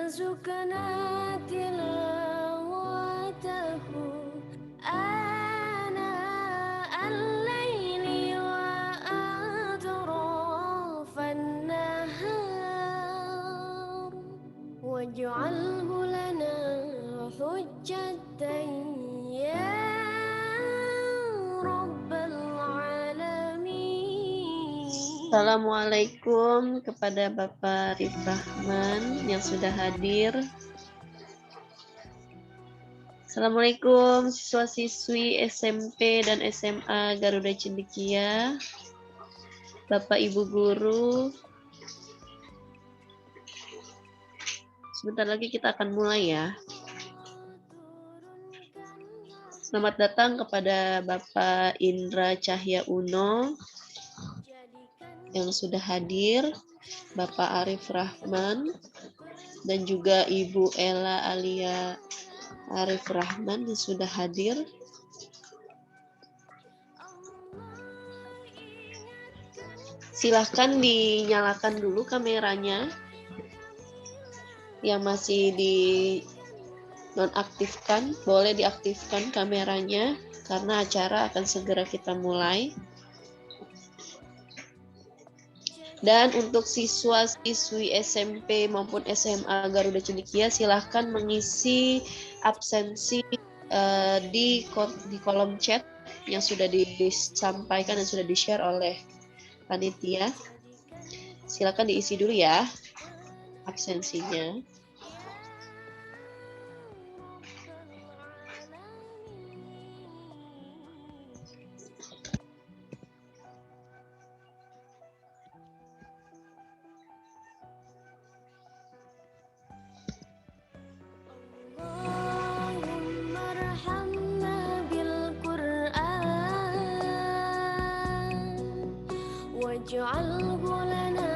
وارزقنا تلاوته آناء الليل وأطراف النهار واجعله لنا حجة يا رب العالمين. Assalamualaikum kepada Bapak Arif Rahman yang sudah hadir. Assalamualaikum siswa-siswi SMP dan SMA Garuda Cendekia, Bapak Ibu Guru. Sebentar lagi kita akan mulai ya. Selamat datang kepada Bapak Indra Cahya Uno yang sudah hadir, Bapak Arif Rahman, dan juga Ibu Ella Alia Arif Rahman yang sudah hadir. Silahkan dinyalakan dulu kameranya yang masih di nonaktifkan, boleh diaktifkan kameranya karena acara akan segera kita mulai. Dan untuk siswa-siswi SMP maupun SMA Garuda Cendekia, silahkan mengisi absensi di kolom chat yang sudah disampaikan dan sudah di-share oleh panitia. Silahkan diisi dulu ya absensinya. واجعله لنا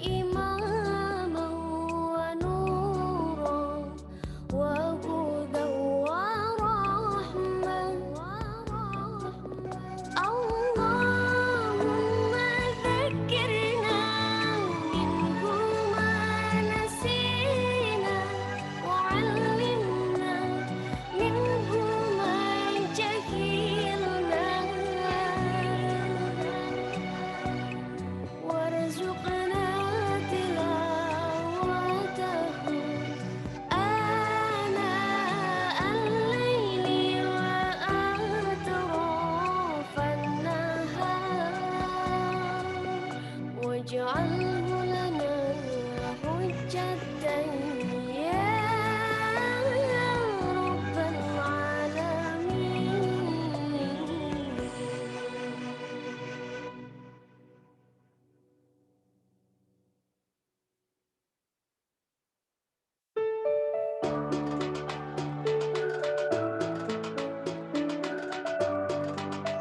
إماما ونورا وهدى ورحمة اللهم ذكرنا منه ما نسينا وعلمنا منه ما جهلنا وارزقنا تلاوته آناء الليل وأطراف النهار واجعله لنا حجة يا رب العالمين.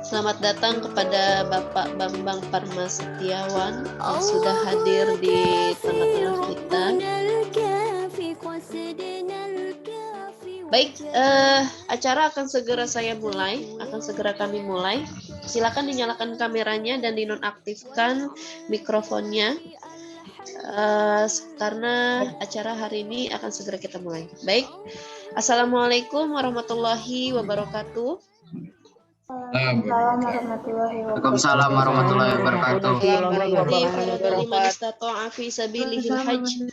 Selamat datang kepada Bapak Bambang Parma Setiawan yang sudah hadir di tengah-tengah kita. Baik, acara akan segera kami mulai. Silakan dinyalakan kameranya dan dinonaktifkan mikrofonnya karena acara hari ini akan segera kita mulai. Baik, Assalamualaikum warahmatullahi wabarakatuh. Waalaikumsalam warahmatullahi wabarakatuh.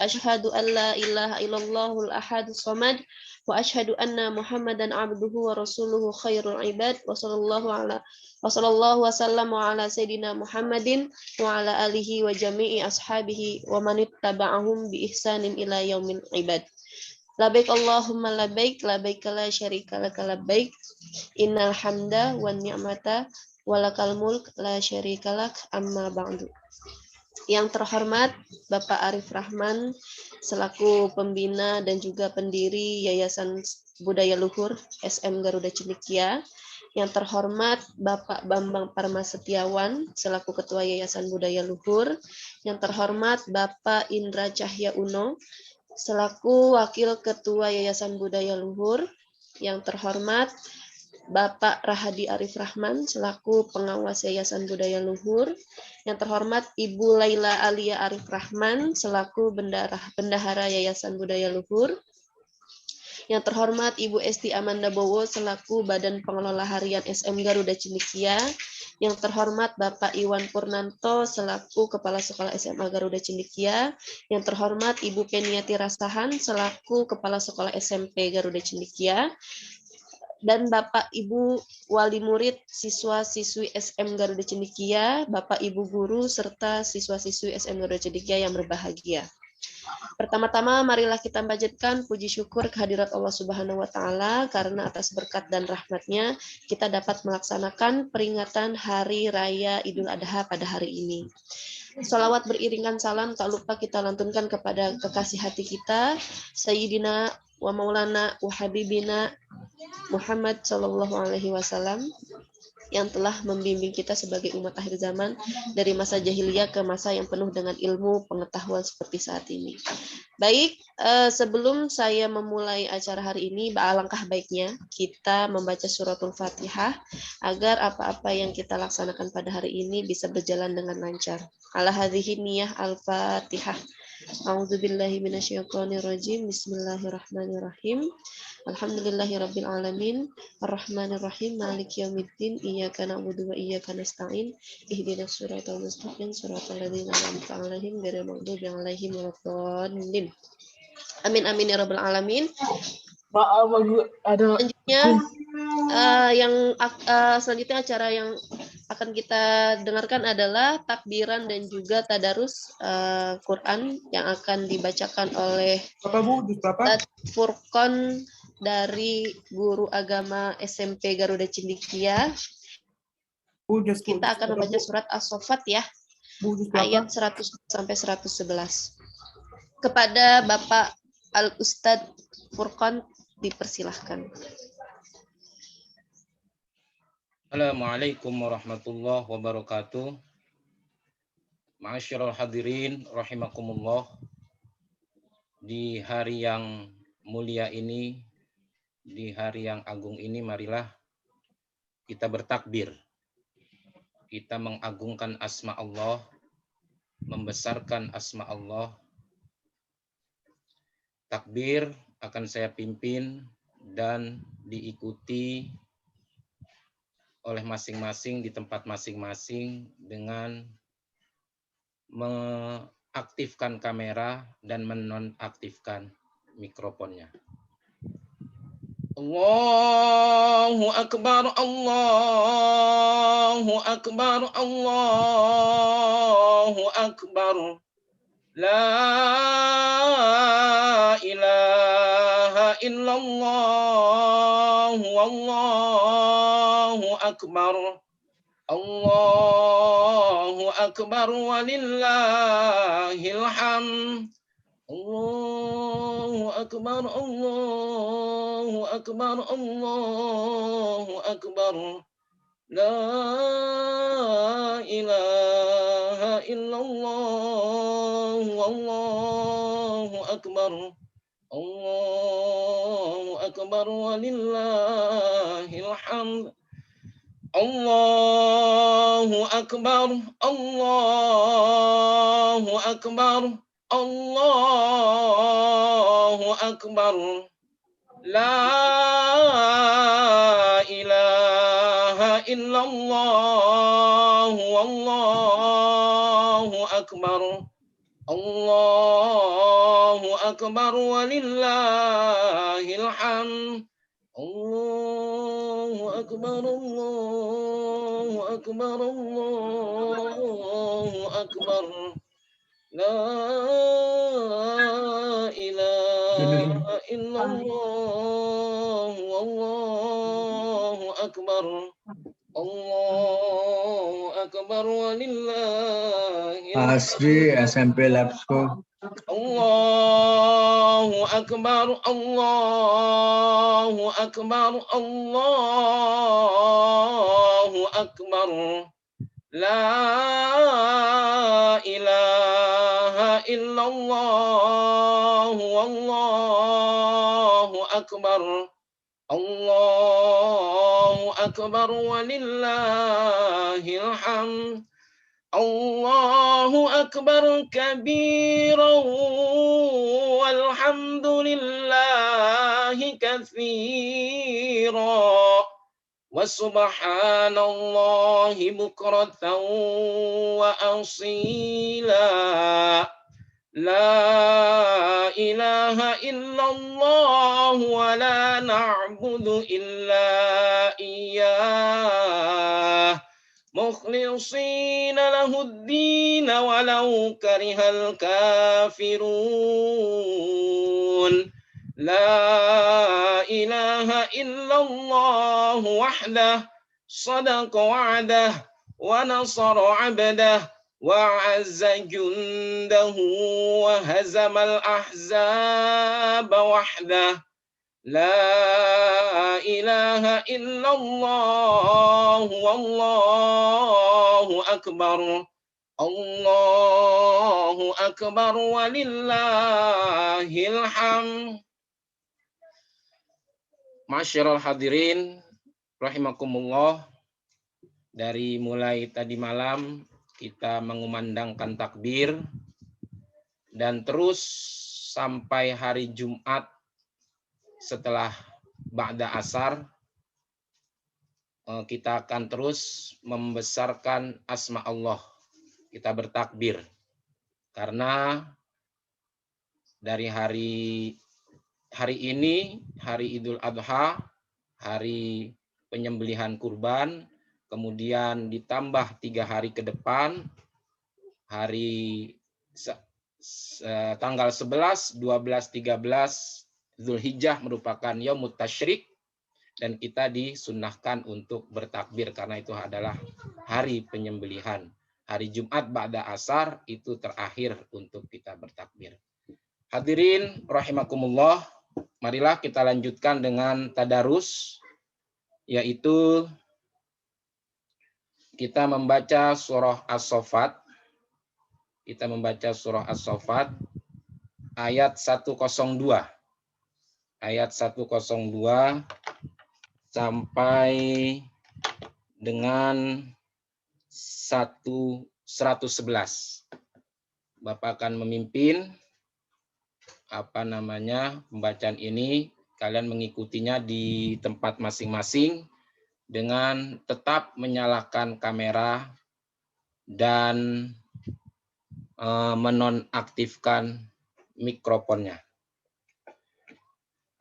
Asyhadu an la ilaha illallahul ahadus samad wa asyhadu anna Muhammadan abduhu wa rasuluhu khairul ibad wa sallallahu wasallam ala sayyidina Muhammadin wa ala alihi wa jami'i ashabihi wa man ittaba'ahum bi ihsanin ila yaumil ibad. Labbaik Allahumma labbaik, labbaik la syarika laka labbaik, innal hamda wan ni'mata walakal mulk la syarika lak, amma ba'du. Yang terhormat Bapak Arif Rahman selaku pembina dan juga pendiri Yayasan Budaya Luhur SM Garuda Cendekia. Yang terhormat Bapak Bambang Parma Setiawan selaku Ketua Yayasan Budaya Luhur. Yang terhormat Bapak Indra Cahya Uno selaku Wakil Ketua Yayasan Budaya Luhur. Yang terhormat Bapak Rahadi Arif Rahman selaku pengawas Yayasan Budaya Luhur. Yang terhormat Ibu Laila Alia Arif Rahman selaku Bendahara Yayasan Budaya Luhur. Yang terhormat Ibu Esti Amanda Bowo selaku Badan Pengelola Harian SM Garuda Cendekia. Yang terhormat Bapak Iwan Purnanto selaku Kepala Sekolah SMA Garuda Cendekia. Yang terhormat Ibu Peniati Rasahan selaku Kepala Sekolah SMP Garuda Cendekia. Dan Bapak Ibu Wali Murid siswa-siswi SM Garuda Cendekia, Bapak Ibu Guru, serta siswa-siswi SM Garuda Cendekia yang berbahagia. Pertama-tama marilah kita panjatkan puji syukur kehadirat Allah Subhanahu wa taala karena atas berkat dan rahmat-Nya kita dapat melaksanakan peringatan Hari Raya Idul Adha pada hari ini. Salawat beriringan salam tak lupa kita lantunkan kepada kekasih hati kita, Sayyidina wa Maulana wa Habibina Muhammad Sallallahu Alaihi Wasallam yang telah membimbing kita sebagai umat akhir zaman dari masa jahiliyah ke masa yang penuh dengan ilmu pengetahuan seperti saat ini. Baik, sebelum saya memulai acara hari ini, alangkah baiknya kita membaca suratul Fatihah agar apa-apa yang kita laksanakan pada hari ini bisa berjalan dengan lancar. Ala hadhihi niyah al-Fatihah. A'udzubillahi minasyaitonirrajim. Bismillahirrahmanirrahim. Alhamdulillahirabbil alamin. Arrahmanirrahim. Maliki yaumiddin. Iyyaka na'budu wa iyyaka nasta'in. Ihdinas siratal mustaqim. Siratal ladzina an'amta 'alaihim ghairil maghdubi 'alaihim waladdallin. Amin amin ya rabbal alamin. Selanjutnya selanjutnya acara yang akan kita dengarkan adalah takbiran dan juga tadarus Quran yang akan dibacakan oleh Ustadz Furqon dari Guru Agama SMP Garuda Cendekia. Kita akan membaca surat As-Saffat ya, ayat 100 sampai 111. Kepada Bapak Al-Ustadz Furqon dipersilahkan. Assalamualaikum warahmatullahi wabarakatuh. Ma'asyiral hadirin rahimakumullah. Di hari yang mulia ini, di hari yang agung ini, marilah kita bertakbir. Kita mengagungkan asma Allah, membesarkan asma Allah. Takbir akan saya pimpin dan diikuti oleh masing-masing di tempat masing-masing dengan mengaktifkan kamera dan menonaktifkan mikrofonnya. Allahu Akbar, Allahu Akbar, Allahu Akbar. La ilaha illallah, wallahu akbar. Allahu akbar walillahil hamd. Allahu akbar, Allahu akbar, Allahu akbar. La ilaha illallah, wallahu akbar. Allahu akbar walillahil hamd. Allahu akbar, Allahu akbar, Allahu akbar. La ilaha illallah, wallahu akbar. Allahu akbar walillahil hamd. Allahu akbar, Allahu akbar, Allahu akbar. La ilaha illallah, wallahu akbar. Allahu akbar walillahil hamd. Asri SMP Lab School. Allahu akbar, Allahu akbar, Allahu akbar. La ilaha illallah, wallahu akbar. Allahu أكبر ولله الحمد. الله أكبر كبيرا والحمد لله كثيرا وسبحان الله بكرة وأصيلا لا إله إلا الله ولا نعبد إلا إياه مخلصين له الدين ولو كره الكافرون لا إله إلا الله وحده صدق وعده ونصر عبده وأعز جنده وهزم الأحزاب وحده لا إله إلا الله والله أكبر الله أكبر ولله الحمد. Masyarul hadirin rahimakumullah, dari mulai tadi malam kita mengumandangkan takbir dan terus sampai hari Jumat setelah ba'da asar kita akan terus membesarkan asma Allah. Kita bertakbir karena dari hari ini hari Idul Adha, hari penyembelihan kurban, kemudian ditambah 3 hari ke depan, hari tanggal 11, 12, 13 Zulhijjah merupakan Yaumut Tasyrik, dan kita disunnahkan untuk bertakbir karena itu adalah hari penyembelihan. Hari Jumat ba'da asar itu terakhir untuk kita bertakbir. Hadirin rahimakumullah, marilah kita lanjutkan dengan tadarus, yaitu kita membaca surah As-Saffat. Kita membaca surah As-Saffat ayat 102. Ayat 102 sampai dengan 111. Bapak akan memimpin pembacaan ini. Kalian mengikutinya di tempat masing-masing dengan tetap menyalakan kamera dan menonaktifkan mikrofonnya.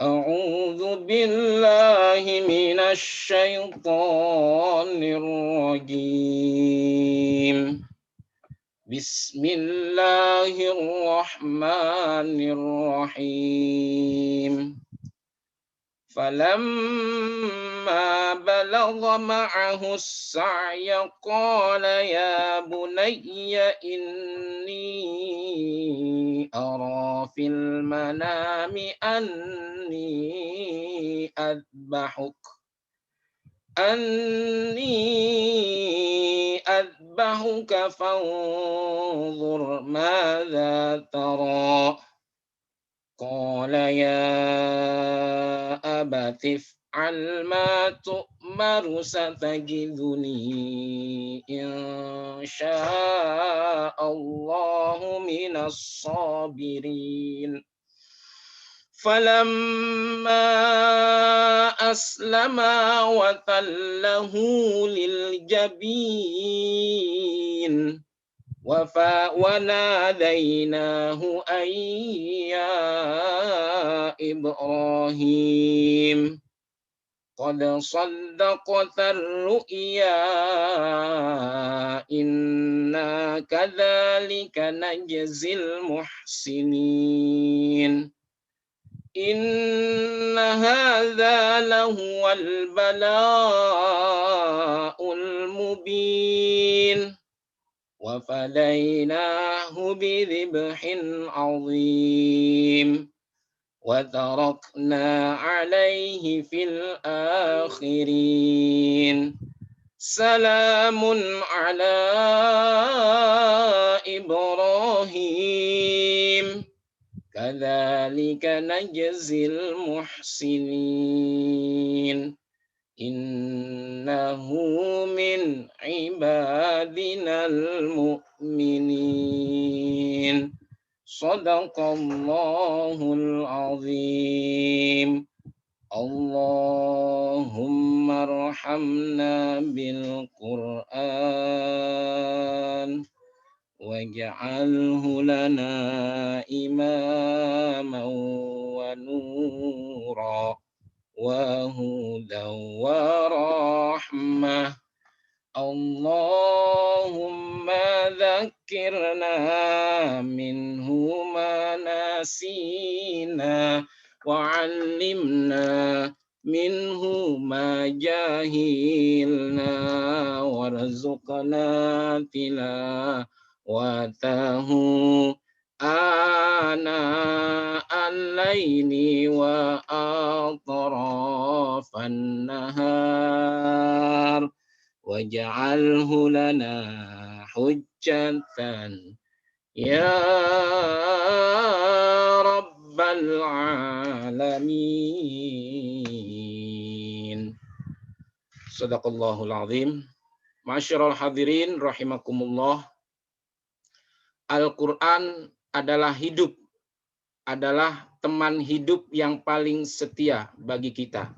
A'udzu billahi minasy syaithanir rajim. Bismillahirrahmanirrahim. فلما بلغ معه السعي قال يا بني إني أرى في المنام أني أذبحك فانظر ماذا ترى قال يا أبت افعل ما تؤمر ستجدني إن شاء الله من الصابرين فلما أسلما وتله للجبين وناديناه أن يا إبراهيم قد صدقت الرؤيا إنا كذلك نجزي المحسنين إن هذا لهو البلاء المبين وفديناه بذبح عظيم وتركنا عليه في الآخرين سلام على إبراهيم كذلك نجزي المحسنين innahu min ibadinal mu'minin. Shadaqallahul azim. Allahumma arhamna bil Qur'an waj'alhu lana imaman wa nura wa hudan wa rahmah. Allahumma dzakkirna minhu ma nasina wa'allimna minhu ma jahilna warzuqna tilawatahu ana al-laili wa atrafan nahar waj'alhu lana hujjatan ya rabbal alamin. Shadaqallahul azim. Ma'asyiral hadirin rahimakumullah. Al-Qur'an adalah hidup, adalah teman hidup yang paling setia bagi kita.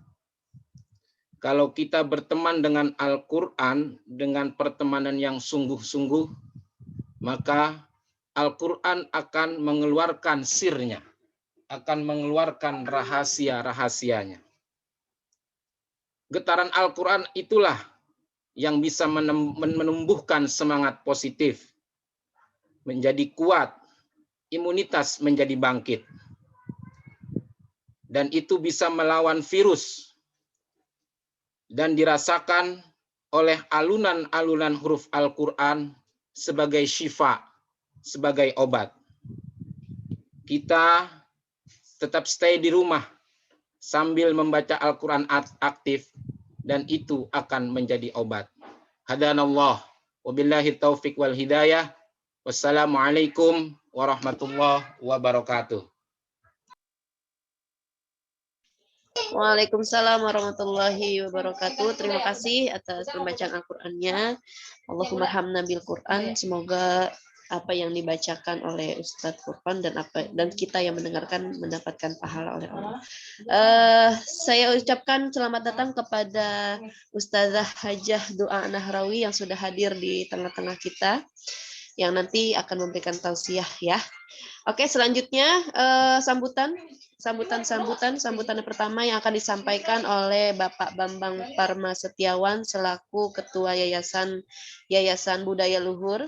Kalau kita berteman dengan Al-Qur'an dengan pertemanan yang sungguh-sungguh, maka Al-Qur'an akan mengeluarkan sirnya, akan mengeluarkan rahasia-rahasianya. Getaran Al-Qur'an itulah yang bisa menumbuhkan semangat positif, menjadi kuat, imunitas menjadi bangkit. Dan itu bisa melawan virus dan dirasakan oleh alunan-alunan huruf Al-Qur'an sebagai syifa, sebagai obat. Kita tetap stay di rumah sambil membaca Al-Qur'an aktif, dan itu akan menjadi obat. Hadanallah, wabillahi taufiq wal hidayah. Wassalamualaikum warahmatullahi wabarakatuh. Waalaikumsalam warahmatullahi wabarakatuh. Terima kasih atas pembacaan Al-Qur'annya. Allahumma arhamna bil Qur'an. Semoga apa yang dibacakan oleh Ustadz Furqan dan kita yang mendengarkan mendapatkan pahala oleh Allah. Saya ucapkan selamat datang kepada Ustazah Hajah Doa Nahrawi yang sudah hadir di tengah-tengah kita, yang nanti akan memberikan tausiah ya. Oke, selanjutnya sambutan yang pertama yang akan disampaikan oleh Bapak Bambang Parma Setiawan selaku Ketua Yayasan Budaya Luhur.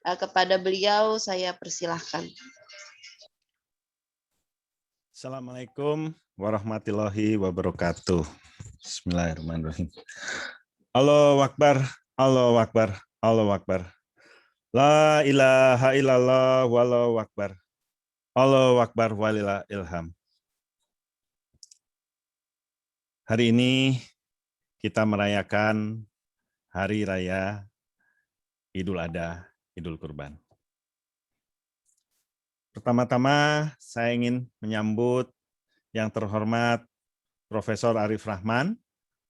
Kepada beliau saya persilahkan. Assalamualaikum warahmatullahi wabarakatuh. Bismillahirrahmanirrahim. Allahu Akbar, Allahu Akbar, Allahu Akbar. La ilaha illallah wallahu akbar. Allahu akbar walillahil ilham. Hari ini kita merayakan Hari Raya Idul Adha, Idul Kurban. Pertama-tama saya ingin menyambut yang terhormat Profesor Arif Rahman,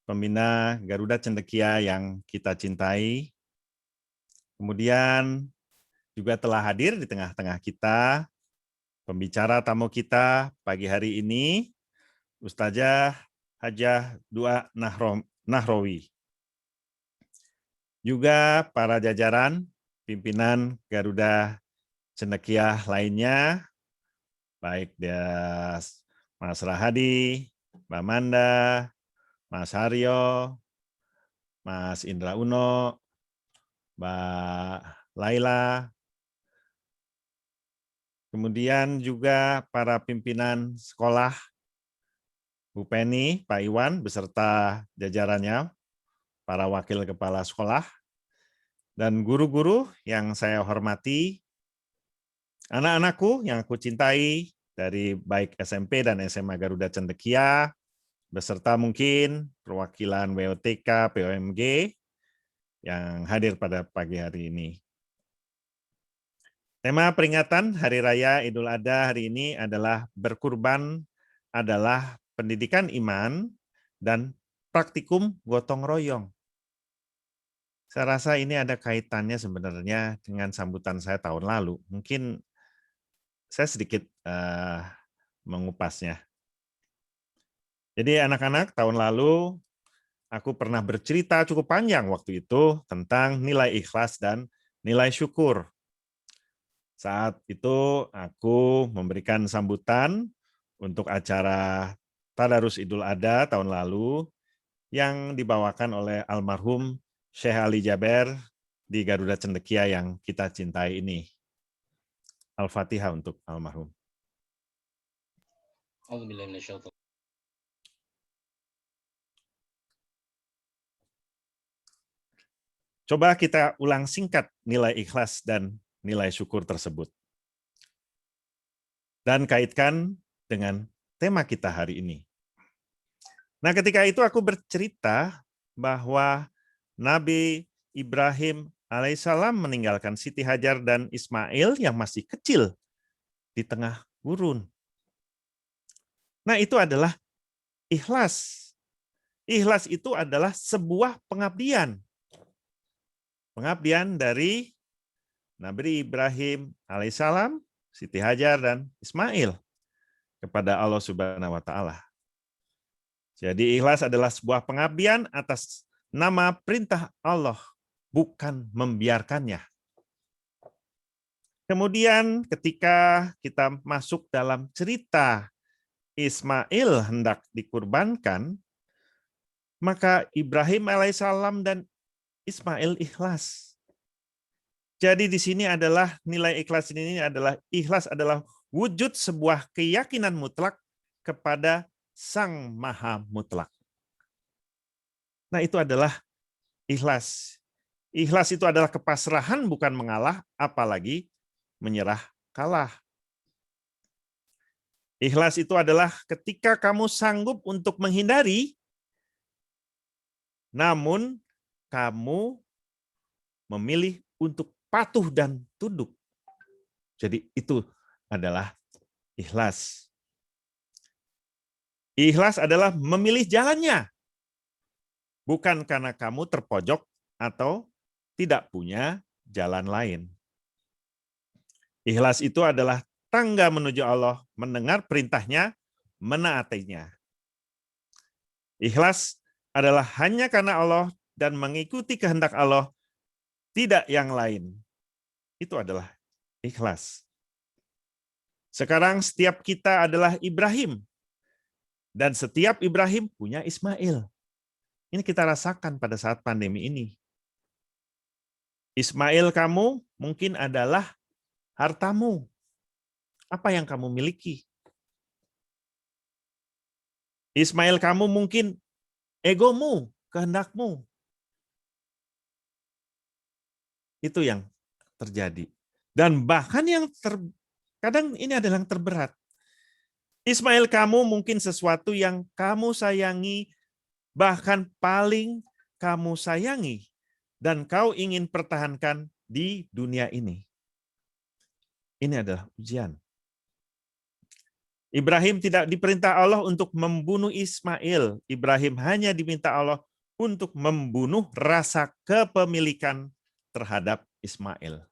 Pembina Garuda Cendekia yang kita cintai. Kemudian juga telah hadir di tengah-tengah kita pembicara tamu kita pagi hari ini, Ustazah Hajah Doa Nahrawi. Juga para jajaran pimpinan Garuda Cendekia lainnya, baik Mas Rahadi, Mbak Manda, Mas Haryo, Mas Indra Uno, Mbak Laila, kemudian juga para pimpinan sekolah, Bu Penny, Pak Iwan, beserta jajarannya, para wakil kepala sekolah, dan guru-guru yang saya hormati, anak-anakku yang aku cintai, dari baik SMP dan SMA Garuda Cendekia, beserta mungkin perwakilan WOTK, POMG, yang hadir pada pagi hari ini. Tema peringatan Hari Raya Idul Adha hari ini adalah berkurban adalah pendidikan iman dan praktikum gotong royong. Saya rasa ini ada kaitannya sebenarnya dengan sambutan saya tahun lalu. Mungkin saya sedikit mengupasnya. Jadi anak-anak, tahun lalu aku pernah bercerita cukup panjang waktu itu tentang nilai ikhlas dan nilai syukur. Saat itu aku memberikan sambutan untuk acara Tadarus Idul Adha tahun lalu yang dibawakan oleh almarhum Syekh Ali Jaber di Garuda Cendekia yang kita cintai ini. Al-Fatihah untuk almarhum. Coba kita ulang singkat nilai ikhlas dan nilai syukur tersebut. Dan kaitkan dengan tema kita hari ini. Nah, ketika itu aku bercerita bahwa Nabi Ibrahim alaihissalam meninggalkan Siti Hajar dan Ismail yang masih kecil di tengah gurun. Nah, itu adalah ikhlas. Ikhlas itu adalah sebuah pengabdian. Pengabdian dari Nabi Ibrahim alaihissalam, Siti Hajar, dan Ismail kepada Allah Subhanahu wa Ta'ala. Jadi ikhlas adalah sebuah pengabdian atas nama perintah Allah, bukan membiarkannya. Kemudian ketika kita masuk dalam cerita Ismail hendak dikurbankan, maka Ibrahim alaihissalam dan Ismail ikhlas. Jadi di sini adalah nilai ikhlas ini adalah ikhlas adalah wujud sebuah keyakinan mutlak kepada Sang Maha Mutlak. Nah, itu adalah ikhlas. Ikhlas itu adalah kepasrahan bukan mengalah, apalagi menyerah kalah. Ikhlas itu adalah ketika kamu sanggup untuk menghindari, namun kamu memilih untuk patuh dan tunduk. Jadi itu adalah ikhlas. Ikhlas adalah memilih jalannya. Bukan karena kamu terpojok atau tidak punya jalan lain. Ikhlas itu adalah tangga menuju Allah, mendengar perintahnya, menaatinya. Ikhlas adalah hanya karena Allah dan mengikuti kehendak Allah, tidak yang lain. Itu adalah ikhlas. Sekarang setiap kita adalah Ibrahim. Dan setiap Ibrahim punya Ismail. Ini kita rasakan pada saat pandemi ini. Ismail kamu mungkin adalah hartamu. Apa yang kamu miliki? Ismail kamu mungkin egomu, kehendakmu. Itu yang terjadi. Dan bahkan yang kadang ini adalah yang terberat. Ismail kamu mungkin sesuatu yang kamu sayangi, bahkan paling kamu sayangi, dan kau ingin pertahankan di dunia ini. Ini adalah ujian. Ibrahim tidak diperintah Allah untuk membunuh Ismail. Ibrahim hanya diminta Allah untuk membunuh rasa kepemilikan terhadap Ismail.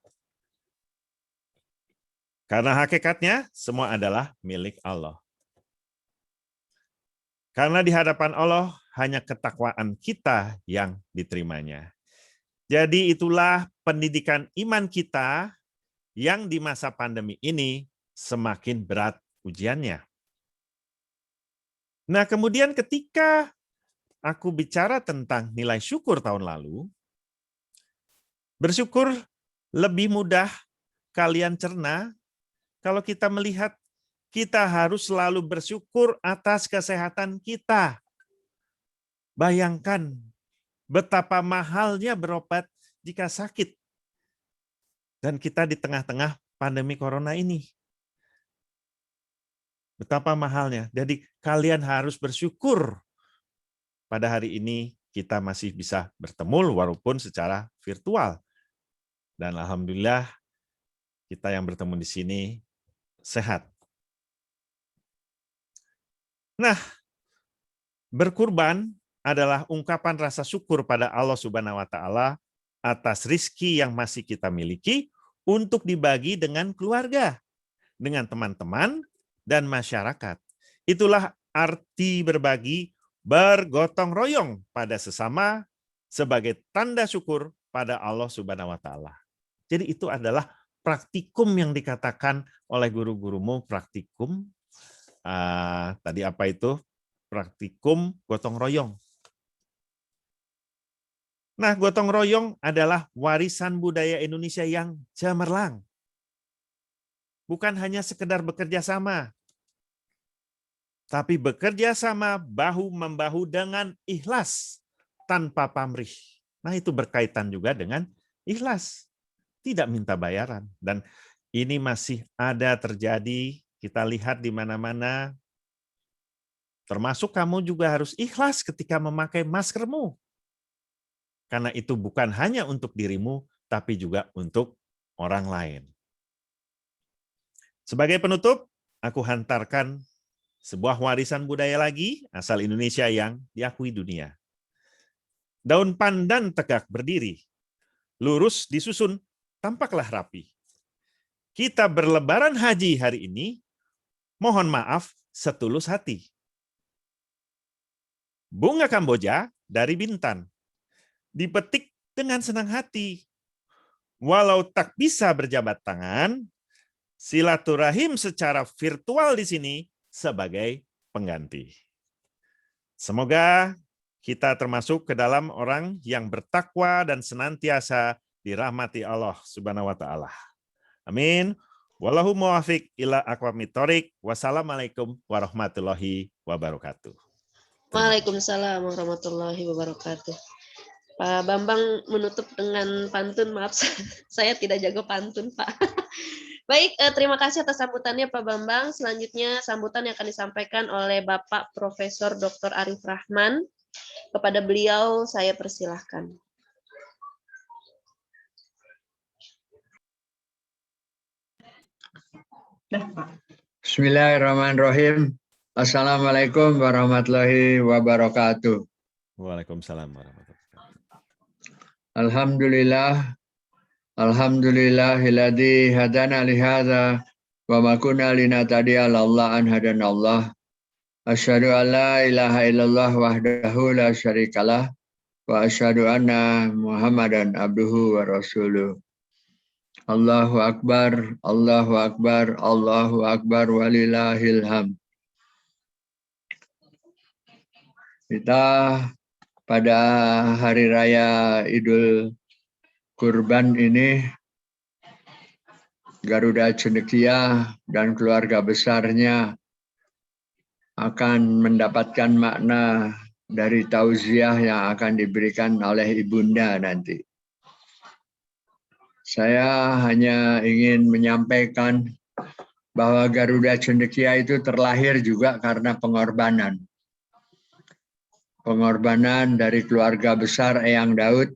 Karena hakikatnya semua adalah milik Allah. Karena di hadapan Allah hanya ketakwaan kita yang diterimanya. Jadi itulah pendidikan iman kita yang di masa pandemi ini semakin berat ujiannya. Nah, kemudian ketika aku bicara tentang nilai syukur tahun lalu, bersyukur lebih mudah kalian cerna kalau kita melihat kita harus selalu bersyukur atas kesehatan kita. Bayangkan betapa mahalnya berobat jika sakit. Dan kita di tengah-tengah pandemi corona ini. Betapa mahalnya. Jadi kalian harus bersyukur pada hari ini kita masih bisa bertemu walaupun secara virtual. Dan alhamdulillah kita yang bertemu di sini sehat. Nah, berkurban adalah ungkapan rasa syukur pada Allah Subhanahu wa taala atas rizki yang masih kita miliki untuk dibagi dengan keluarga, dengan teman-teman dan masyarakat. Itulah arti berbagi bergotong royong pada sesama sebagai tanda syukur pada Allah Subhanahu wa taala. Jadi itu adalah praktikum yang dikatakan oleh guru-gurumu, praktikum tadi apa itu? Praktikum gotong royong. Nah, gotong royong adalah warisan budaya Indonesia yang cemerlang. Bukan hanya sekedar bekerja sama, tapi bekerja sama bahu-membahu dengan ikhlas tanpa pamrih. Nah, itu berkaitan juga dengan ikhlas, tidak minta bayaran. Dan ini masih ada terjadi, kita lihat di mana-mana, termasuk kamu juga harus ikhlas ketika memakai maskermu. Karena itu bukan hanya untuk dirimu, tapi juga untuk orang lain. Sebagai penutup, aku hantarkan sebuah warisan budaya lagi asal Indonesia yang diakui dunia. Daun pandan tegak berdiri, lurus disusun, tampaklah rapi. Kita berlebaran haji hari ini, mohon maaf setulus hati. Bunga Kamboja dari Bintan, dipetik dengan senang hati. Walau tak bisa berjabat tangan, silaturahim secara virtual di sini sebagai pengganti. Semoga kita termasuk ke dalam orang yang bertakwa dan senantiasa dirahmati Allah Subhanahu wa taala. Amin. Wallahu muwaffiq ila aqwamit thoriq. Wassalamualaikum warahmatullahi wabarakatuh. Waalaikumsalam warahmatullahi wabarakatuh. Pak Bambang menutup dengan pantun, maaf saya tidak jago pantun, Pak. Baik, terima kasih atas sambutannya Pak Bambang. Selanjutnya sambutan yang akan disampaikan oleh Bapak Profesor Dr. Arif Rahman. Kepada beliau saya persilahkan. Bismillahirrahmanirrahim. Assalamualaikum warahmatullahi wabarakatuh. Waalaikumsalam warahmatullahi wabarakatuh. Alhamdulillahilladzi hadana lihadza wa ma kunna linahtadiya laula an hadanallah. Asyhadu an la ilaha illallah wahdahu la syarikalah wa asyhadu anna Muhammadan abduhu wa rasuluh. Allahu akbar, Allahu akbar, Allahu akbar walillahil hamd. Kita pada hari raya Idul Kurban ini, Garuda Cendekia dan keluarga besarnya akan mendapatkan makna dari tauziah yang akan diberikan oleh ibunda nanti. Saya hanya ingin menyampaikan bahwa Garuda Cendekia itu terlahir juga karena pengorbanan. Pengorbanan dari keluarga besar Eyang Daud,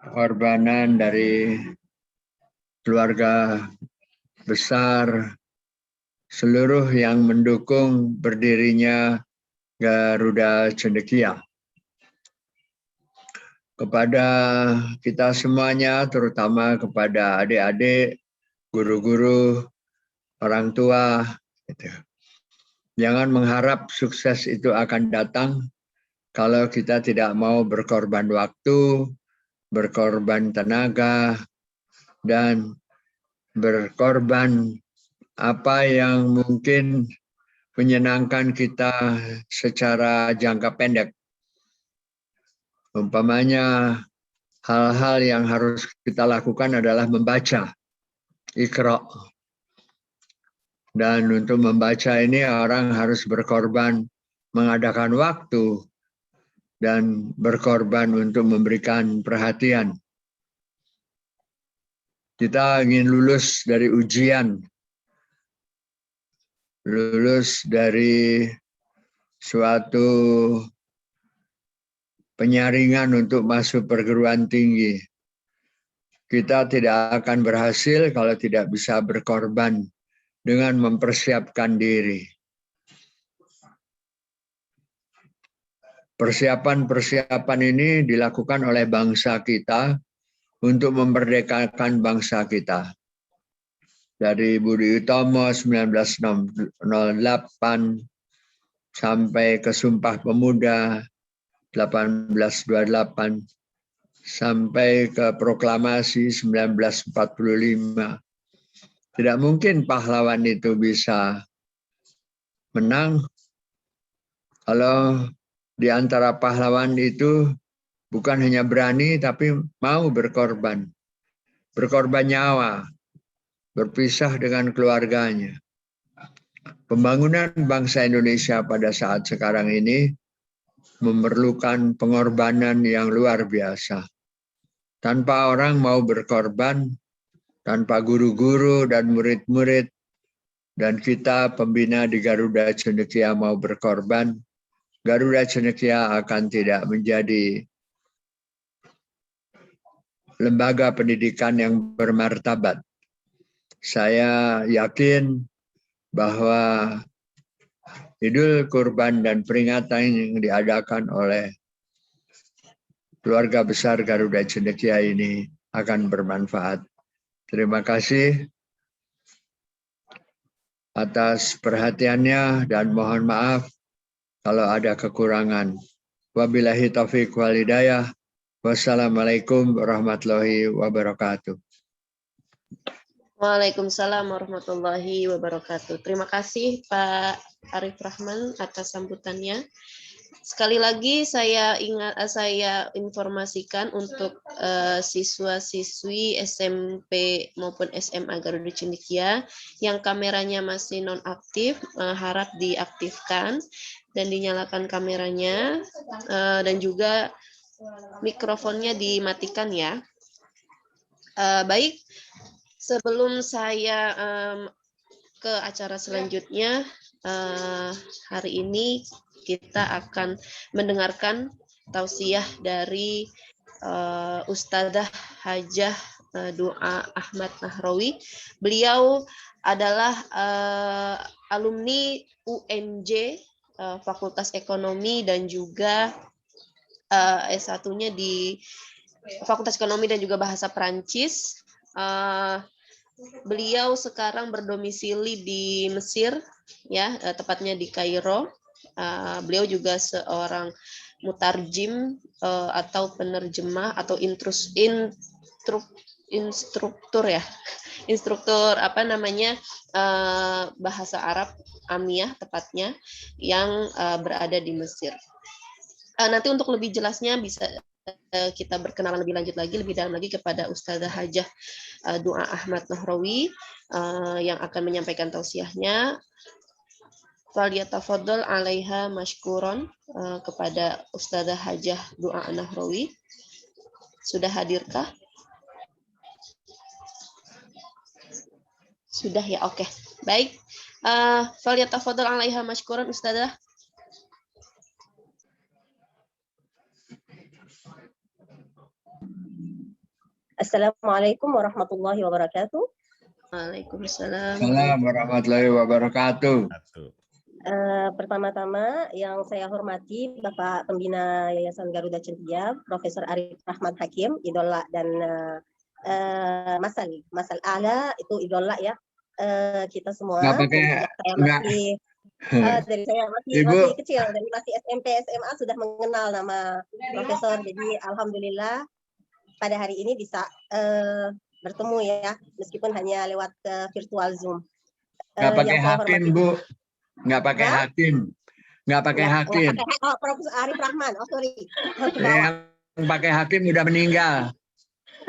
pengorbanan dari keluarga besar seluruh yang mendukung berdirinya Garuda Cendekia. Kepada kita semuanya, terutama kepada adik-adik, guru-guru, orang tua, gitu. Jangan mengharap sukses itu akan datang kalau kita tidak mau berkorban waktu, berkorban tenaga, dan berkorban apa yang mungkin menyenangkan kita secara jangka pendek. Umpamanya hal-hal yang harus kita lakukan adalah membaca, Iqra. Dan untuk membaca ini orang harus berkorban mengadakan waktu dan berkorban untuk memberikan perhatian. Kita ingin lulus dari ujian, lulus dari suatu penyaringan untuk masuk perguruan tinggi. Kita tidak akan berhasil kalau tidak bisa berkorban dengan mempersiapkan diri. persiapan-persiapan ini dilakukan oleh bangsa kita untuk memerdekakan bangsa kita. Dari Budi Utomo 1908 sampai ke Sumpah Pemuda 1828 sampai ke Proklamasi 1945. Tidak mungkin pahlawan itu bisa menang kalau di antara pahlawan itu bukan hanya berani tapi mau berkorban. Berkorban nyawa, berpisah dengan keluarganya. Pembangunan bangsa Indonesia pada saat sekarang ini memerlukan pengorbanan yang luar biasa. Tanpa orang mau berkorban, tanpa guru-guru dan murid-murid, dan kita pembina di Garuda Cendekia mau berkorban, Garuda Cendekia akan tidak menjadi lembaga pendidikan yang bermartabat. Saya yakin bahwa Idul Kurban dan peringatan yang diadakan oleh keluarga besar Garuda Cendekia ini akan bermanfaat. Terima kasih atas perhatiannya dan mohon maaf kalau ada kekurangan. Wabillahi taufiq wal hidayah. Wassalamualaikum warahmatullahi wabarakatuh. Waalaikumsalam warahmatullahi wabarakatuh. Terima kasih Pak Arif Rahman atas sambutannya. Sekali lagi saya informasikan untuk siswa-siswi SMP maupun SMA Garuda Cendekia yang kameranya masih nonaktif, harap diaktifkan dan dinyalakan kameranya, dan juga mikrofonnya dimatikan ya. Baik, sebelum saya ke acara selanjutnya, hari ini kita akan mendengarkan tausiah dari Ustadzah Hajah Du'a Ahmad Nahrawi. Beliau adalah alumni UNJ Fakultas Ekonomi dan juga S1-nya di Fakultas Ekonomi dan juga Bahasa Perancis. Beliau sekarang berdomisili di Mesir, ya, tepatnya di Kairo. Beliau juga seorang mutarjim atau penerjemah atau instruktur ya, instruktur bahasa Arab Amiyah tepatnya yang berada di Mesir. Nanti untuk lebih jelasnya bisa kita berkenalan lebih lanjut lagi, lebih dalam lagi kepada Ustadzah Hajah Du'a Ahmad Nahrawi yang akan menyampaikan tausiahnya. Falyatafaddal 'alaiha mashkuron, kepada Ustadzah Hajah Du'a Nahrawi. Sudah hadirkah? Sudah ya, oke. Baik. Falyatafaddal 'alaiha mashkuron Ustadzah. Assalamualaikum warahmatullahi wabarakatuh. Waalaikumsalam. Assalamualaikum warahmatullahi wabarakatuh. Pertama-tama yang saya hormati Bapak Pembina Yayasan Garuda Cendekia, Profesor Arif Rahman Hakim, idola, dan Masal Ala itu idola ya, kita semua. Dari saya masih kecil, dari masih SMP SMA sudah mengenal nama Profesor. Jadi alhamdulillah pada hari ini bisa bertemu ya, meskipun hanya lewat virtual Zoom. Nggak pakai hakim, Bu. Nggak pakai hakim. Nggak pakai hakim. Profesor Arif Rahman, sorry. Yang pakai hakim udah meninggal.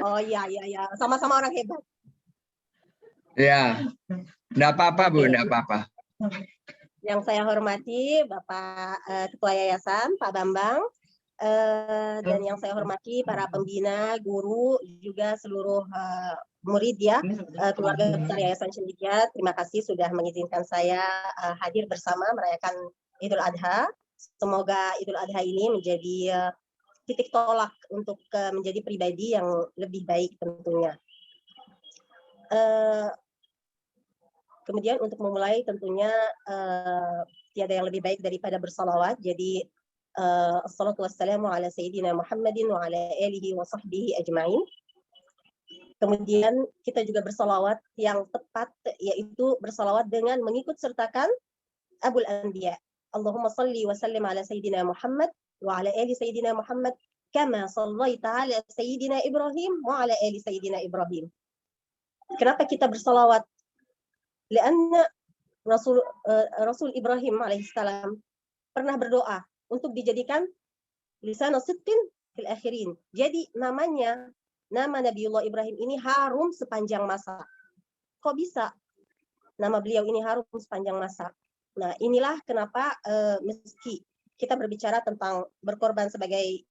Oh iya, sama-sama orang hebat. Ya, nggak apa-apa Bu, nggak apa-apa. Yang saya hormati Bapak Ketua Yayasan, Pak Bambang, dan yang saya hormati para pembina, guru, juga seluruh murid ya, keluarga besar Yayasan Cendekia. Terima kasih sudah mengizinkan saya hadir bersama merayakan Idul Adha. Semoga Idul Adha ini menjadi titik tolak untuk menjadi pribadi yang lebih baik tentunya. Kemudian untuk memulai tentunya tiada yang lebih baik daripada bersalawat. Jadi Assalatu wassalamu ala Sayyidina Muhammadin wa ala alihi wa sahbihi ajma'in. Kemudian kita juga bersalawat yang tepat, yaitu bersalawat dengan mengikut sertakan Abul Anbiya. Allahumma salli wa sallim ala Sayyidina Muhammad wa ala ali Sayyidina Muhammad kama sallaita ala Sayyidina Ibrahim wa ala ali Sayyidina Ibrahim. Kenapa kita bersalawat? Karena Rasul Ibrahim alaihissalam pernah berdoa untuk dijadikan lisan sidqin fil akhirin. Jadi nama Nabiullah Ibrahim ini harum sepanjang masa. Kok bisa nama beliau ini harum sepanjang masa? Nah, inilah kenapa meski kita berbicara tentang berkorban sebagai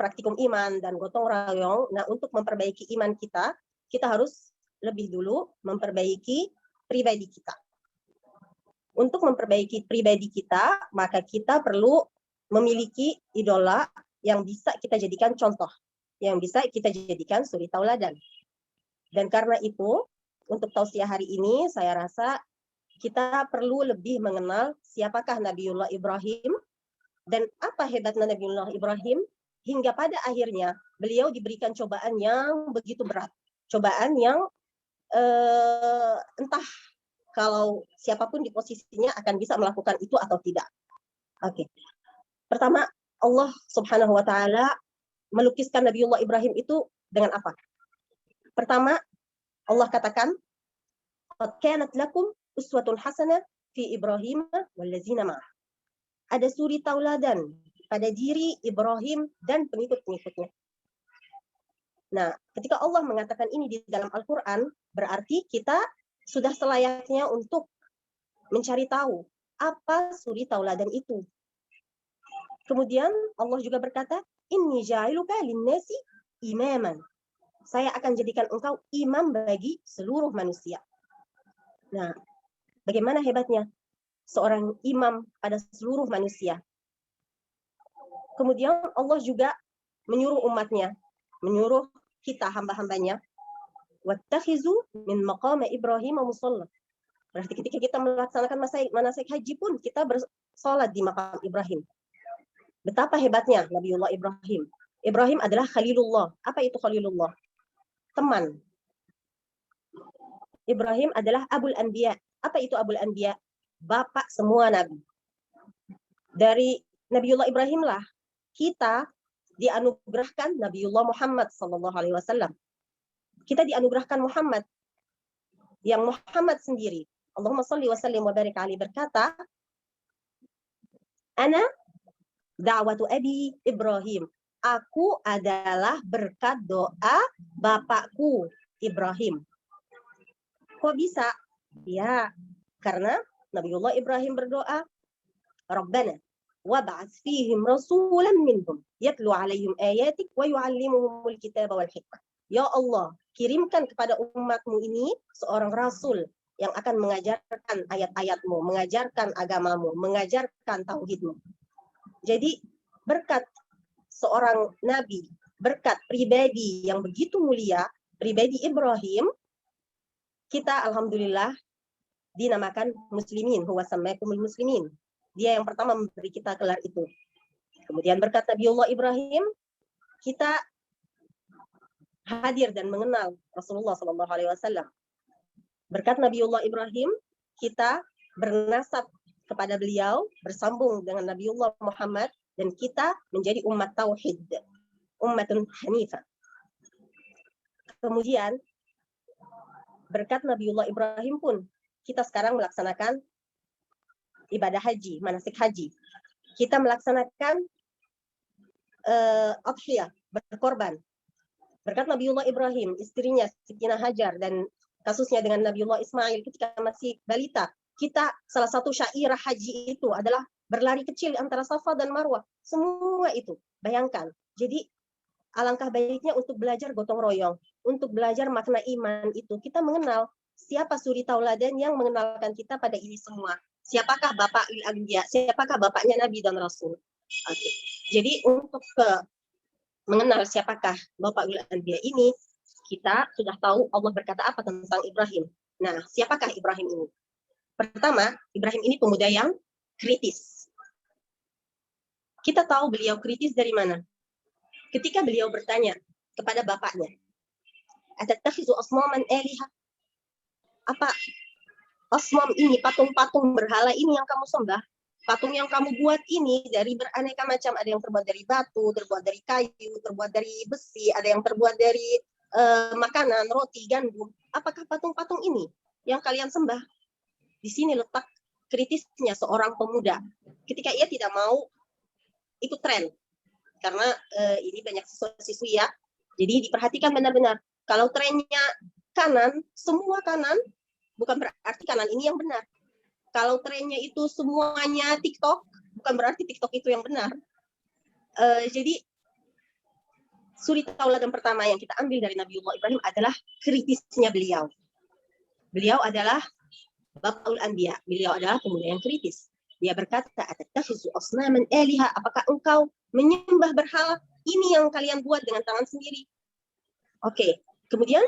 praktikum iman dan gotong royong, nah untuk memperbaiki iman kita harus lebih dulu memperbaiki pribadi kita. Untuk memperbaiki pribadi kita, maka kita perlu memiliki idola yang bisa kita jadikan contoh, yang bisa kita jadikan suri tauladan. Dan karena itu, untuk tausiah hari ini, saya rasa kita perlu lebih mengenal siapakah Nabiullah Ibrahim dan apa hebatnya Nabiullah Ibrahim, hingga pada akhirnya beliau diberikan cobaan yang begitu berat. Cobaan yang entah kalau siapapun di posisinya akan bisa melakukan itu atau tidak. Oke. Pertama, Allah Subhanahu wa taala melukiskan Nabiullah Ibrahim itu dengan apa? Pertama, Allah katakan, "Qad kanat lakum uswatun hasanah fi Ibrahim wallazina ma'ah." Ada suri tauladan pada diri Ibrahim dan pengikut-pengikutnya. Nah, ketika Allah mengatakan ini di dalam Al-Qur'an, berarti kita sudah selayaknya untuk mencari tahu apa suri tauladan itu. Kemudian Allah juga berkata, "Inni ja'iluka lin-nasi imaman." Saya akan jadikan engkau imam bagi seluruh manusia. Nah, bagaimana hebatnya seorang imam pada seluruh manusia? Kemudian Allah juga menyuruh umatnya, menyuruh kita hamba-hambanya, wattakhizu min maqam Ibrahim musalla. Berarti ketika kita melaksanakan manasik haji pun kita bersalat di makam Ibrahim. Betapa hebatnya Nabiullah Ibrahim. Ibrahim adalah Khalilullah. Apa itu Khalilullah? Teman. Ibrahim adalah Abul Anbiya. Apa itu Abul Anbiya? Bapak semua nabi. Dari Nabiullah Ibrahim lah kita dianugerahkan Nabiullah Muhammad sallallahu alaihi wasallam. Kita dianugerahkan Muhammad, yang Muhammad sendiri, Allahumma salli wa sallim wa barik alaihi, berkata, "Ana da'watu abi Ibrahim." Aku adalah berkat doa bapakku Ibrahim. Kok bisa? Ya, karena Nabiullah Ibrahim berdoa, "Rabbana wab'ats fihim rasulan minhum yatlu 'alaihim ayatik wa yu'allimuhumul kitaba wal hikmah." Ya Allah, kirimkan kepada umatmu ini seorang rasul yang akan mengajarkan ayat-ayatmu, mengajarkan agamamu, mengajarkan tauhidmu. Jadi berkat seorang nabi, berkat pribadi yang begitu mulia, pribadi Ibrahim, kita alhamdulillah dinamakan muslimin, huwa sammakumul muslimin. Dia yang pertama memberi kita gelar itu. Kemudian berkat Nabiullah Ibrahim, kita hadir dan mengenal Rasulullah Sallallahu Alaihi Wasallam. Berkat Nabiullah Ibrahim, kita bernasab kepada beliau, bersambung dengan Nabiullah Muhammad, dan kita menjadi umat tauhid, ummatun hanifah. Kemudian berkat Nabiullah Ibrahim pun kita sekarang melaksanakan ibadah haji, manasik haji. Kita melaksanakan adhiyah, berkorban. Berkat Nabiullah Ibrahim, istrinya Siti Hajar, dan kasusnya dengan Nabiullah Ismail ketika masih balita, kita salah satu syairah haji itu adalah berlari kecil antara Safa dan Marwah. Semua itu, bayangkan. Jadi alangkah baiknya untuk belajar gotong royong, untuk belajar makna iman itu, kita mengenal siapa suri tauladan yang mengenalkan kita pada ini semua. Siapakah Bapak Anbiya, siapakah bapaknya Nabi dan Rasul. Okay. Jadi untuk mengenal siapakah Bapak Anbiya ini, kita sudah tahu Allah berkata apa tentang Ibrahim. Nah, siapakah Ibrahim ini? Pertama, Ibrahim ini pemuda yang kritis. Kita tahu beliau kritis dari mana? Ketika beliau bertanya kepada bapaknya, "Atattakhizu asnaman aliha?" Apa asnam ini, patung-patung berhala ini yang kamu sembah? Patung yang kamu buat ini dari beraneka macam, ada yang terbuat dari batu, terbuat dari kayu, terbuat dari besi, ada yang terbuat dari makanan, roti, gandum. Apakah patung-patung ini yang kalian sembah? Di sini letak kritisnya seorang pemuda. Ketika ia tidak mau ikut tren, karena ini banyak siswa-siswi ya. Jadi diperhatikan benar-benar. Kalau trennya kanan, semua kanan, bukan berarti kanan ini yang benar. Kalau trennya itu semuanya TikTok, bukan berarti TikTok itu yang benar. Jadi suri tauladan pertama yang kita ambil dari Nabiullah Ibrahim adalah kritisnya beliau. Beliau adalah Babul Anbiya. Beliau adalah pemuda yang kritis. Dia berkata, "Atattakhizu asnaman aliha?" Apakah engkau menyembah berhala? Ini yang kalian buat dengan tangan sendiri. Oke. Kemudian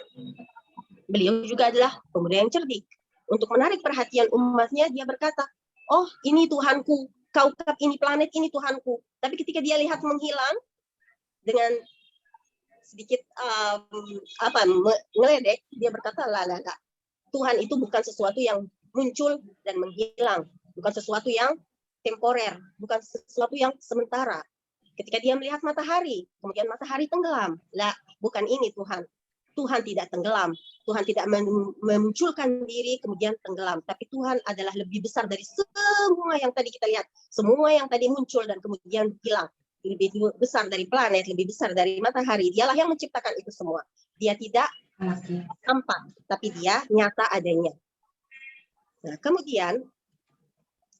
beliau juga adalah pemuda yang cerdik. Untuk menarik perhatian umatnya, dia berkata, "Oh, ini Tuhanku. Kaukab ini, planet ini Tuhanku." Tapi ketika dia lihat menghilang dengan sedikit ngeledek, dia berkata, "La. Tuhan itu bukan sesuatu yang muncul dan menghilang, bukan sesuatu yang temporer, bukan sesuatu yang sementara." Ketika dia melihat matahari, kemudian matahari tenggelam, lah, bukan ini Tuhan. Tuhan tidak tenggelam, Tuhan tidak memunculkan diri kemudian tenggelam, tapi Tuhan adalah lebih besar dari semua yang tadi kita lihat, semua yang tadi muncul dan kemudian hilang. Lebih besar dari planet, lebih besar dari matahari. Dialah yang menciptakan itu semua. Dia tidak tampak, tapi dia nyata adanya. Nah, kemudian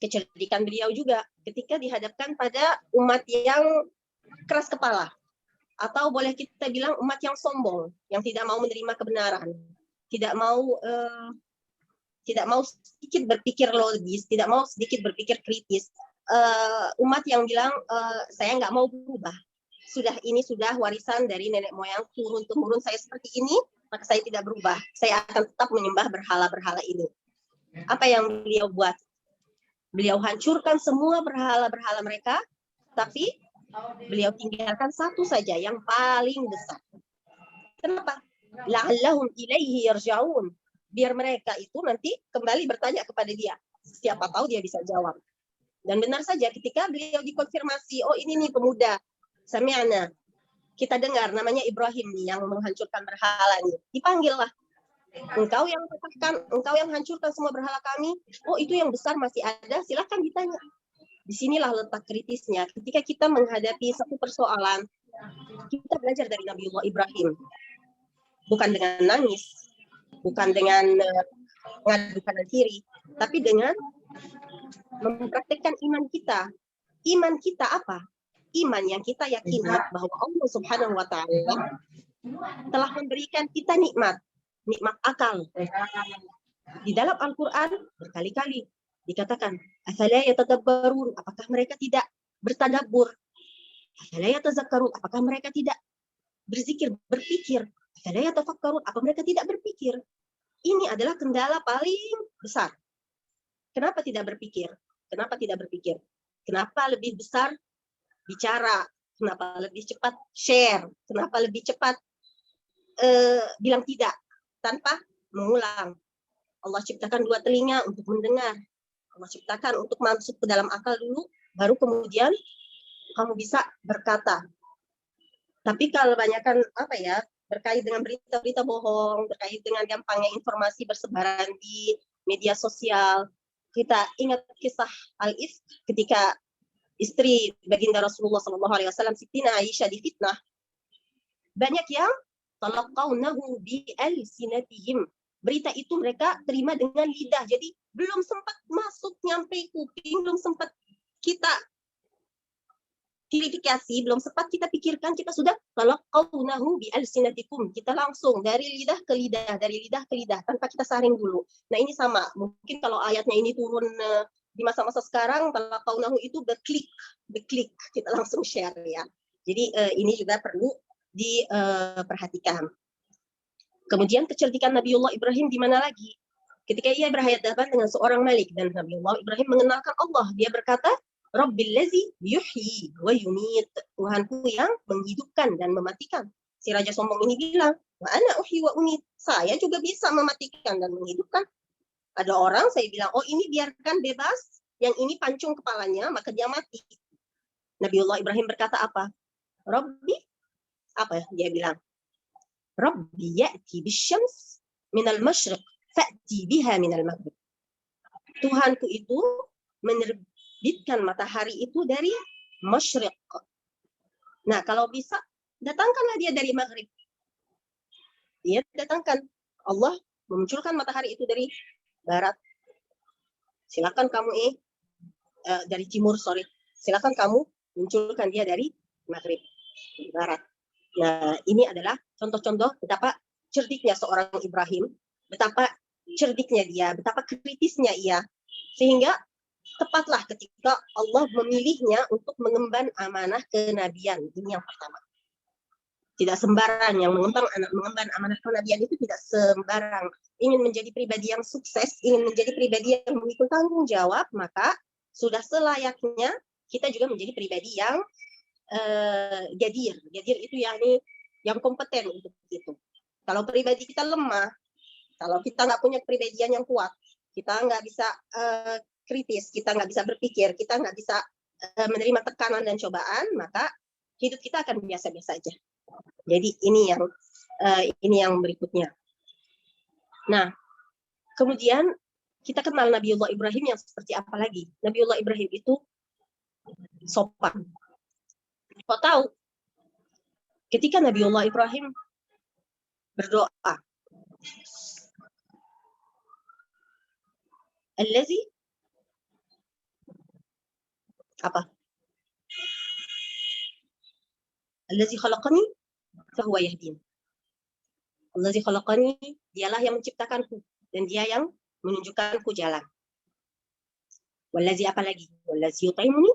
kecerdikan beliau juga ketika dihadapkan pada umat yang keras kepala, atau boleh kita bilang umat yang sombong, yang tidak mau menerima kebenaran, tidak mau sedikit berpikir logis, tidak mau sedikit berpikir kritis. Umat yang bilang, "Saya nggak mau berubah. Ini sudah warisan dari nenek moyang turun-temurun saya seperti ini, maka saya tidak berubah. Saya akan tetap menyembah berhala-berhala ini." Apa yang beliau buat? Beliau hancurkan semua berhala-berhala mereka, tapi beliau tinggalkan satu saja yang paling besar. Kenapa? La'allahum ilaihi yarja'un. Biar mereka itu nanti kembali bertanya kepada dia. Siapa tahu dia bisa jawab. Dan benar saja ketika beliau dikonfirmasi, "Oh, ini nih pemuda, sami'na, kita dengar namanya Ibrahim nih yang menghancurkan berhala nih." Dipanggillah. "Engkau yang katakan, engkau yang hancurkan semua berhala kami." "Oh, itu yang besar masih ada, silakan ditanya." Disinilah letak kritisnya. Ketika kita menghadapi satu persoalan, kita belajar dari Nabiullah Ibrahim. Bukan dengan nangis, bukan dengan ngadu kanan kiri, tapi dengan mempraktekkan iman kita. Iman kita apa? Iman yang kita yakini bahwa Allah Subhanahu wa Ta'ala telah memberikan kita nikmat akal. Di dalam Al-Quran berkali-kali dikatakan, "Afala yatadabbarun?" Apakah mereka tidak bertadabbur? "Afala yatazakkarun?" Apakah mereka tidak berzikir, berpikir? "Afala yatafakkarun?" Apa mereka tidak berpikir? Ini adalah kendala paling besar. Kenapa tidak berpikir? Kenapa tidak berpikir? Kenapa lebih besar bicara? Kenapa lebih cepat share? Kenapa lebih cepat bilang tidak tanpa mengulang? Allah ciptakan dua telinga untuk mendengar. Allah ciptakan untuk masuk ke dalam akal dulu, baru kemudian kamu bisa berkata. Tapi kalau banyakkan berkait dengan berita-berita bohong, berkait dengan gampangnya informasi bersebaran di media sosial. Kita ingat kisah Al-Ifk ketika istri baginda Rasulullah SAW, Siti Aisyah, difitnah. Banyak yang talaqawnahu bi alsinatihim. Berita itu mereka terima dengan lidah. Jadi belum sempat masuk nyampe kuping, belum sempat kita verifikasi, belum sempat kita pikirkan, kita sudah talaqawnahu bi alsinatikum. Kita langsung dari lidah ke lidah, tanpa kita saring dulu. Nah, ini sama. Mungkin kalau ayatnya ini turun di masa-masa sekarang, talaqawnahu itu beklik, kita langsung share ya. Jadi ini juga perlu diperhatikan. Kemudian kecerdikan Nabiullah Ibrahim di mana lagi? Ketika ia berhadapan dengan seorang malik dan Nabiullah Ibrahim mengenalkan Allah, dia berkata, Rabbil ladzi yuhyi wa yumit. Tuhanku yang menghidupkan dan mematikan. Si raja sombong ini bilang, wa ana uhyi wa umit. Saya juga bisa mematikan dan menghidupkan. Ada orang saya bilang, oh ini biarkan bebas, yang ini pancung kepalanya, maka dia mati. Nabiullah Ibrahim berkata apa? Rabbi, apa ya? Dia bilang, Rabbi ya'ti bisyams minal masyriq fa'ti biha minal maghrib. Tuhanku itu menerbitkan matahari itu dari masyriq. Nah, kalau bisa, datangkanlah dia dari maghrib. Dia datangkan. Allah memunculkan matahari itu dari barat. Silakan kamu dari timur, sorry. Silakan kamu munculkan dia dari maghrib, dari barat. Nah, ini adalah contoh-contoh betapa cerdiknya seorang Ibrahim, betapa cerdiknya dia, betapa kritisnya ia, sehingga tepatlah ketika Allah memilihnya untuk mengemban amanah kenabian. Ini yang pertama. Tidak sembarang yang mengemban amanah kenabian itu tidak sembarang. Ingin menjadi pribadi yang sukses, ingin menjadi pribadi yang memikul tanggung jawab, maka sudah selayaknya kita juga menjadi pribadi yang gadir. Gadir itu yang kompeten untuk itu. Kalau pribadi kita lemah, kalau kita nggak punya kepribadian yang kuat, kita nggak bisa kritis, kita nggak bisa berpikir, kita nggak bisa menerima tekanan dan cobaan, maka hidup kita akan biasa-biasa aja. Jadi ini yang berikutnya. Nah, kemudian kita kenal Nabiullah Ibrahim yang seperti apa lagi? Nabiullah Ibrahim itu sopan. Kau tahu, ketika Nabiullah Ibrahim berdoa, Allazi apa? Allazi khalaqani fahuwa yahdin. Allazi khalaqani, dialah yang menciptakanku dan dia yang menunjukkanku jalan. Wallazi apa lagi? Wallazi yut'imuni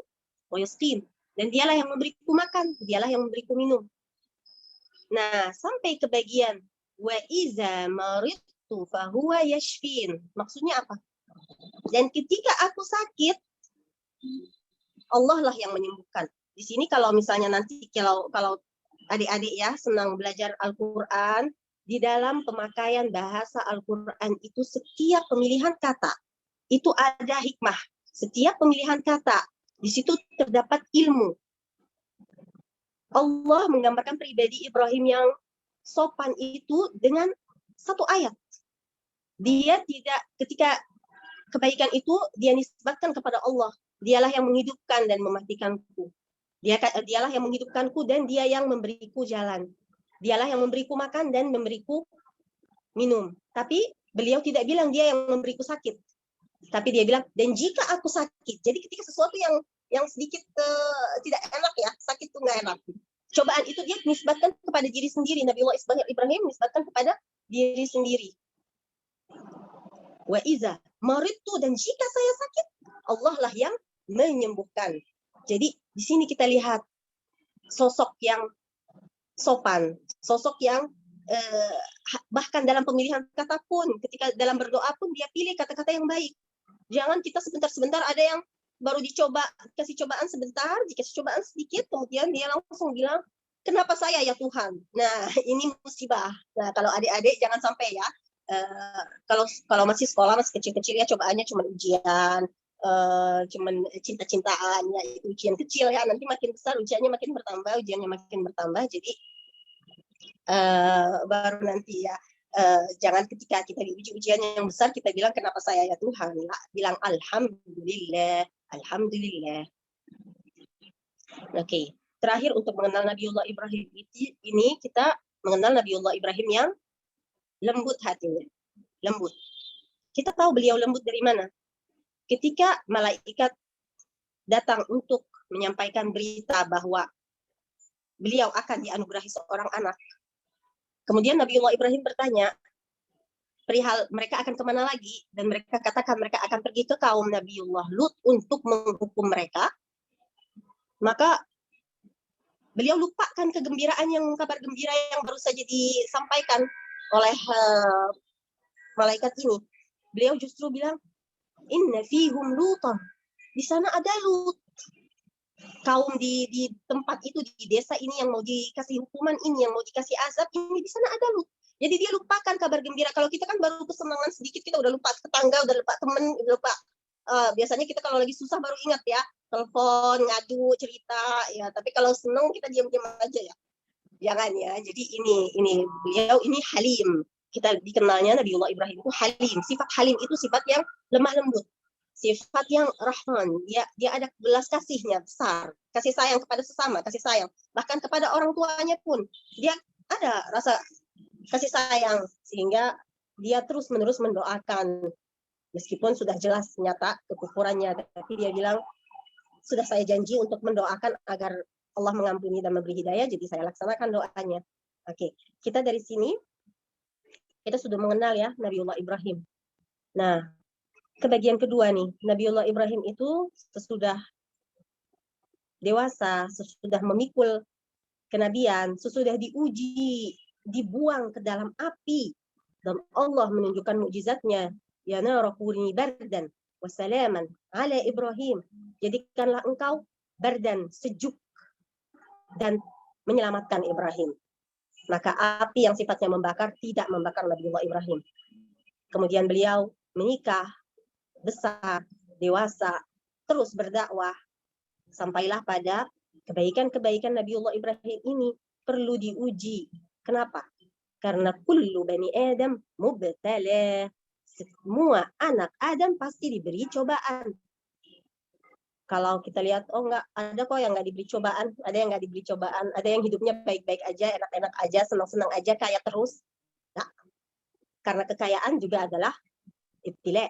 wa yasqin. Dan dialah yang memberiku makan, dialah yang memberiku minum. Nah, sampai ke bagian wa iza maridtu fahuwa yashfin. Maksudnya apa? Dan ketika aku sakit, Allah lah yang menyembuhkan. Di sini kalau misalnya nanti kalau adik-adik ya senang belajar Al-Qur'an, di dalam pemakaian bahasa Al-Qur'an itu setiap pemilihan kata itu ada hikmah. Setiap pemilihan kata di situ terdapat ilmu. Allah menggambarkan pribadi Ibrahim yang sopan itu dengan satu ayat. Dia tidak, ketika kebaikan itu dia nisbatkan kepada Allah. Dialah yang menghidupkan dan mematikanku. Dialah yang menghidupkanku dan dia yang memberiku jalan. Dialah yang memberiku makan dan memberiku minum. Tapi beliau tidak bilang dia yang memberiku sakit. Tapi dia bilang, dan jika aku sakit. Jadi ketika sesuatu yang sedikit tidak enak ya, sakit itu nggak enak. Cobaan itu dia nisbatkan kepada diri sendiri. Nabiullah Ibrahim nisbatkan kepada diri sendiri. Wa iza maridtu, dan jika saya sakit, Allah lah yang menyembuhkan. Jadi di sini kita lihat sosok yang sopan, sosok yang bahkan dalam pemilihan kata pun, ketika dalam berdoa pun dia pilih kata-kata yang baik. Jangan kita sebentar-sebentar ada yang baru dicoba, kasih cobaan sebentar, dikasih cobaan sedikit, kemudian dia langsung bilang, kenapa saya ya Tuhan? Nah, ini musibah. Nah, kalau adik-adik jangan sampai ya, kalau masih sekolah, masih kecil-kecil ya, cobaannya cuma ujian, cuman cinta-cintaan, ya itu ujian kecil ya, nanti makin besar ujiannya makin bertambah, jadi baru nanti ya, jangan ketika kita diuji ujian yang besar kita bilang kenapa saya ya Tuhan, bilang alhamdulillah. Oke. Terakhir untuk mengenal Nabiullah Ibrahim ini kita mengenal Nabiullah Ibrahim yang lembut hatinya, lembut. Kita tahu beliau lembut dari mana? Ketika malaikat datang untuk menyampaikan berita bahwa beliau akan dianugerahi seorang anak, kemudian Nabiullah Ibrahim bertanya perihal mereka akan kemana lagi, dan mereka katakan mereka akan pergi ke kaum Nabiullah Lut untuk menghukum mereka. Maka beliau lupakan kegembiraan kabar gembira yang baru saja disampaikan oleh malaikat ini. Beliau justru bilang, inna fihum lutan, di sana ada Lut. kaum di tempat itu, di desa ini yang mau dikasih hukuman ini, yang mau dikasih azab ini, di sana ada Lut. Jadi dia lupakan kabar gembira. Kalau kita kan baru kesenangan sedikit, kita udah lupa tetangga, udah lupa temen, udah lupa. Biasanya kita kalau lagi susah baru ingat ya, telepon, ngadu, cerita ya. Tapi kalau senang kita diam-diam aja ya. Jangan ya. Jadi ini beliau ini halim. Kita dikenalnya Nabiullah Ibrahim itu halim. Sifat halim itu sifat yang lemah lembut. Sifat yang rahman, dia ada belas kasihnya besar, kasih sayang kepada sesama, kasih sayang bahkan kepada orang tuanya pun dia ada rasa kasih sayang, sehingga dia terus menerus mendoakan meskipun sudah jelas nyata kekufurannya, tapi dia bilang sudah saya janji untuk mendoakan agar Allah mengampuni dan memberi hidayah, jadi saya laksanakan doanya. Oke, kita dari sini kita sudah mengenal ya Nabiullah Ibrahim. Nah, ke bagian kedua nih, Nabiullah Ibrahim itu sesudah dewasa, sesudah memikul kenabian, sesudah diuji, dibuang ke dalam api, dan Allah menunjukkan mukjizatnya, ya narakuni bardan wassalaman ala Ibrahim, jadikanlah engkau bardan, sejuk, dan menyelamatkan Ibrahim. Maka api yang sifatnya membakar tidak membakar Nabiullah Ibrahim. Kemudian beliau menikah, besar, dewasa, terus berdakwah, sampailah pada kebaikan-kebaikan Nabiullah Ibrahim ini perlu diuji. Kenapa? Karena kullu bani Adam mubtala. Semua anak Adam pasti diberi cobaan. Kalau kita lihat, oh enggak, ada kok yang enggak diberi cobaan, ada yang enggak diberi cobaan, ada yang hidupnya baik-baik aja, enak-enak aja, senang-senang aja, kaya terus. Nah, karena kekayaan juga adalah ibtila.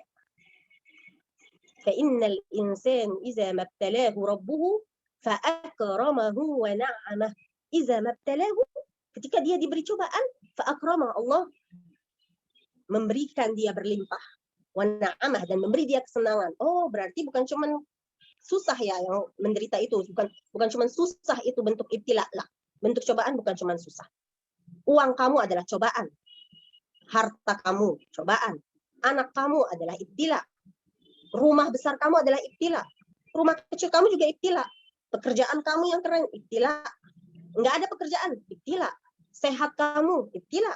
فإن الإنسان إذا ما ابتلاه ربه فأكرمه ونعمه إذا ما ابتلاه, ketika dia diberi cobaan, فأكرمه, Allah memberikan dia berlimpah, ونعمه, dan memberi dia kesenangan. Oh, berarti bukan cuma susah ya yang menderita itu, bukan cuma susah itu bentuk ibtila lah. Bentuk cobaan bukan cuma susah. Uang kamu adalah cobaan, harta kamu cobaan, anak kamu adalah ibtila. Rumah besar kamu adalah ibtila. Rumah kecil kamu juga ibtila. Pekerjaan kamu yang keren, ibtila. Enggak ada pekerjaan, ibtila. Sehat kamu, ibtila.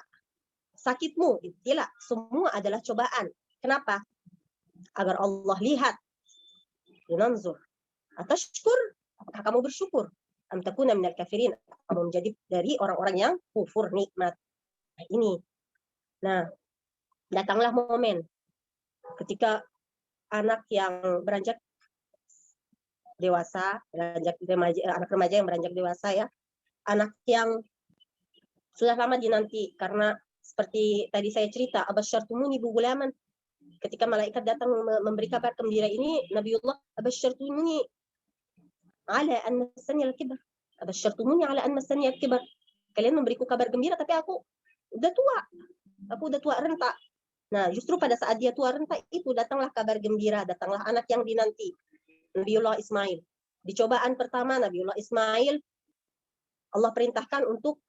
Sakitmu, ibtila. Semua adalah cobaan. Kenapa? Agar Allah lihat. Yunanzur. Atashkur, apakah kamu bersyukur? Am takuna minal kafirin. Kamu menjadi dari orang-orang yang kufur nikmat. Nah, ini. Nah, datanglah momen ketika anak yang beranjak dewasa, anak remaja yang beranjak dewasa ya, anak yang sudah lama dinanti, karena seperti tadi saya cerita, abasyartumuni bugulaman, ketika malaikat datang memberi kabar gembira ini, Nabiullah, abasyartumuni ala an massani al-kibar, abasyartumuni ala an massani al-kibar, kalian memberiku kabar gembira tapi aku udah tua renta. Nah, justru pada saat dia tua renta itu datanglah kabar gembira, datanglah anak yang dinanti, Nabiullah Ismail. Di cobaan pertama Nabiullah Ismail, Allah perintahkan untuk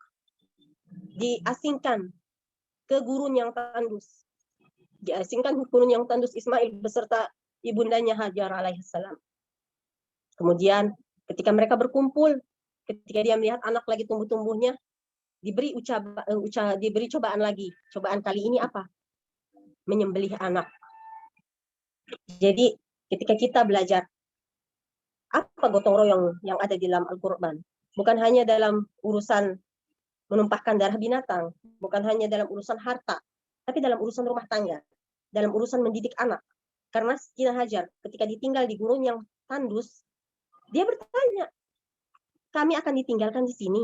diasingkan ke gurun yang tandus. Diasingkan ke gurun yang tandus Ismail beserta ibundanya Hajar alaihissalam. Kemudian ketika mereka berkumpul, ketika dia melihat anak lagi tumbuh-tumbuhnya, diberi cobaan lagi. Cobaan kali ini apa? Menyembelih anak. Jadi ketika kita belajar apa gotong royong yang ada di dalam Al-Quran, bukan hanya dalam urusan menumpahkan darah binatang, bukan hanya dalam urusan harta, tapi dalam urusan rumah tangga, dalam urusan mendidik anak. Karena Siti Hajar ketika ditinggal di gurun yang tandus, dia bertanya, kami akan ditinggalkan di sini.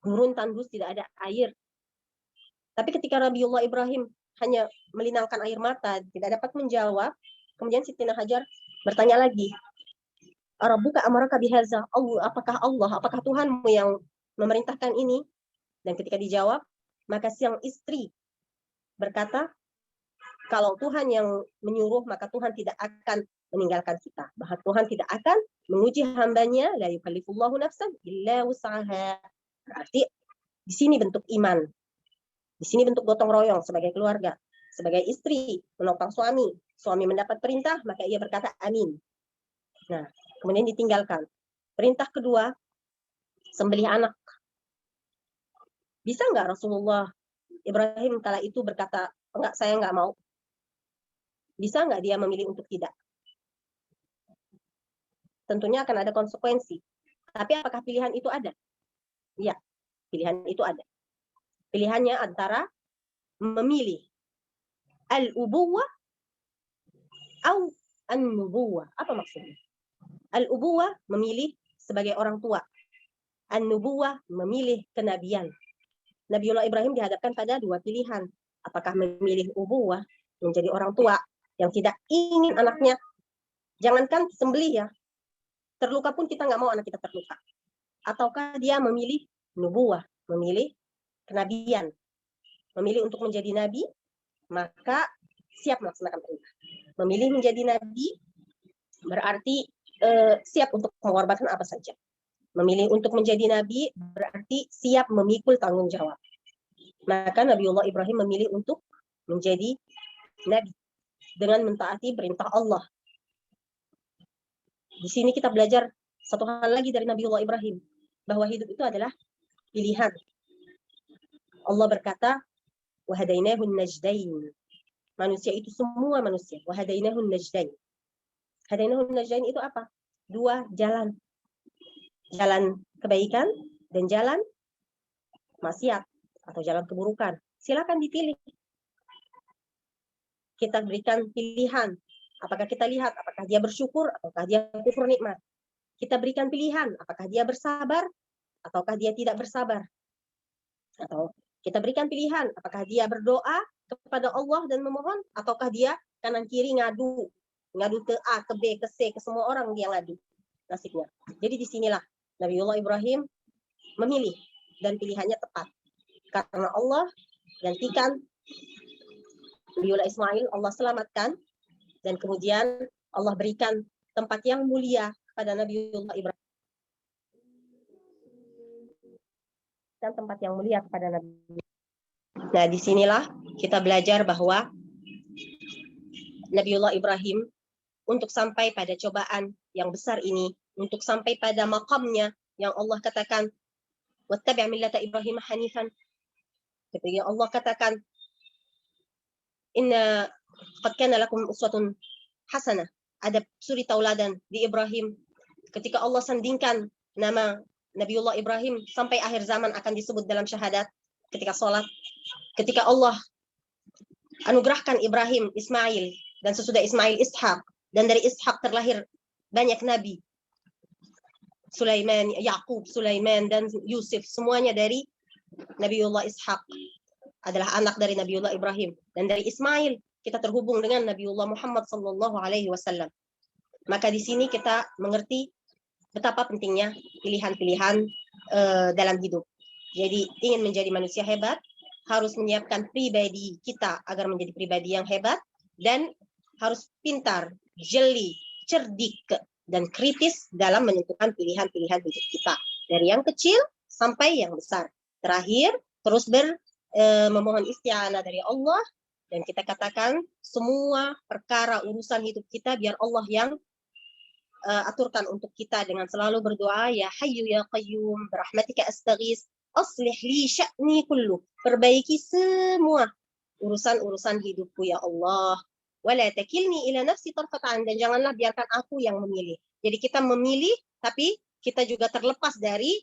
Gurun tandus, tidak ada air. Tapi ketika Nabiullah Ibrahim hanya melinangkan air mata, tidak dapat menjawab, kemudian Siti Hajar bertanya lagi, Rabbuka amaraka bihaza, apakah Tuhanmu yang memerintahkan ini? Dan ketika dijawab, maka sang istri berkata, kalau Tuhan yang menyuruh, maka Tuhan tidak akan meninggalkan kita. Bahkan Tuhan tidak akan menguji hambanya, la yukallifullahu nafsan illa wus'aha. Berarti di sini bentuk iman. Di sini bentuk gotong royong sebagai keluarga, sebagai istri menopang suami. Suami mendapat perintah, maka ia berkata amin. Nah, kemudian ditinggalkan. Perintah kedua, sembelih anak. Bisa nggak Rasulullah Ibrahim kala itu berkata, enggak, saya nggak mau? Bisa nggak dia memilih untuk tidak? Tentunya akan ada konsekuensi. Tapi apakah pilihan itu ada? Iya, pilihan itu ada. Pilihannya antara memilih al-ubuwah atau an-nubuwah. Apa maksudnya? Al-ubuwah memilih sebagai orang tua. An-nubuwah memilih kenabian. Nabiullah Ibrahim dihadapkan pada dua pilihan. Apakah memilih ubuwah, menjadi orang tua yang tidak ingin anaknya, jangankan sembelih ya, terluka pun kita nggak mau anak kita terluka. Ataukah dia memilih nubuwah, memilih kenabian, memilih untuk menjadi nabi, maka siap melaksanakan perintah. Memilih menjadi nabi berarti siap untuk mengorbankan apa saja. Memilih untuk menjadi nabi berarti siap memikul tanggung jawab. Maka Nabiullah Ibrahim memilih untuk menjadi nabi dengan mentaati perintah Allah. Di sini kita belajar satu hal lagi dari Nabiullah Ibrahim, bahwa hidup itu adalah pilihan. Allah berkata, وَهَدَيْنَاهُ النَّجْدَيْنِ. Manusia itu semua manusia. وَهَدَيْنَاهُ النَّجْدَيْنِ. Hadainahu najdain itu apa? Dua jalan. Jalan kebaikan dan jalan maksiat atau jalan keburukan. Silakan dipilih. Kita berikan pilihan. Apakah kita lihat apakah dia bersyukur ataukah dia kufur nikmat. Kita berikan pilihan apakah dia bersabar ataukah dia tidak bersabar. Atau kita berikan pilihan apakah dia berdoa kepada Allah dan memohon ataukah dia kanan kiri ngadu ke A, ke B, ke C, ke semua orang dia ngadu nasibnya. Jadi disinilah Nabiullah Ibrahim memilih dan pilihannya tepat. Karena Allah gantikan Nabiullah Ismail, Allah selamatkan, dan kemudian Allah berikan tempat yang mulia kepada Nabiullah Ibrahim. Dan tempat yang mulia kepada Nabi. Nah, disinilah kita belajar bahwa Nabiullah Ibrahim untuk sampai pada cobaan yang besar ini, untuk sampai pada makamnya yang Allah katakan, wattabi' millata Ibrahim hanifan. Ketika Allah katakan, inna qad kana lakum uswatun hasanah. Ada suri tauladan di Ibrahim. Ketika Allah sandingkan nama Nabiullah Ibrahim sampai akhir zaman akan disebut dalam syahadat ketika sholat. Ketika Allah anugerahkan Ibrahim, Ismail, dan sesudah Ismail Ishak, dan dari Ishak terlahir banyak nabi. Sulaiman, Yakub, Sulaiman, dan Yusuf, semuanya dari Nabiullah Ishak, adalah anak dari Nabiullah Ibrahim. Dan dari Ismail kita terhubung dengan Nabiullah Muhammad sallallahu alaihi wasallam. Maka di sini kita mengerti betapa pentingnya pilihan-pilihan dalam hidup. Jadi ingin menjadi manusia hebat, harus menyiapkan pribadi kita agar menjadi pribadi yang hebat, dan harus pintar, jeli, cerdik, dan kritis dalam menentukan pilihan-pilihan hidup kita. Dari yang kecil sampai yang besar. Terakhir, terus memohon isti'anah dari Allah, dan kita katakan semua perkara urusan hidup kita biar Allah yang aturkan untuk kita dengan selalu berdoa, ya Hayyu ya Qayyum birahmatika astaghits aslih li sya'ni kullu. Perbaiki semua urusan-urusan hidupku ya Allah. Wala takilni ila nafsi tarfatan, dan janganlah biarkan aku yang memilih. Jadi kita memilih tapi kita juga terlepas dari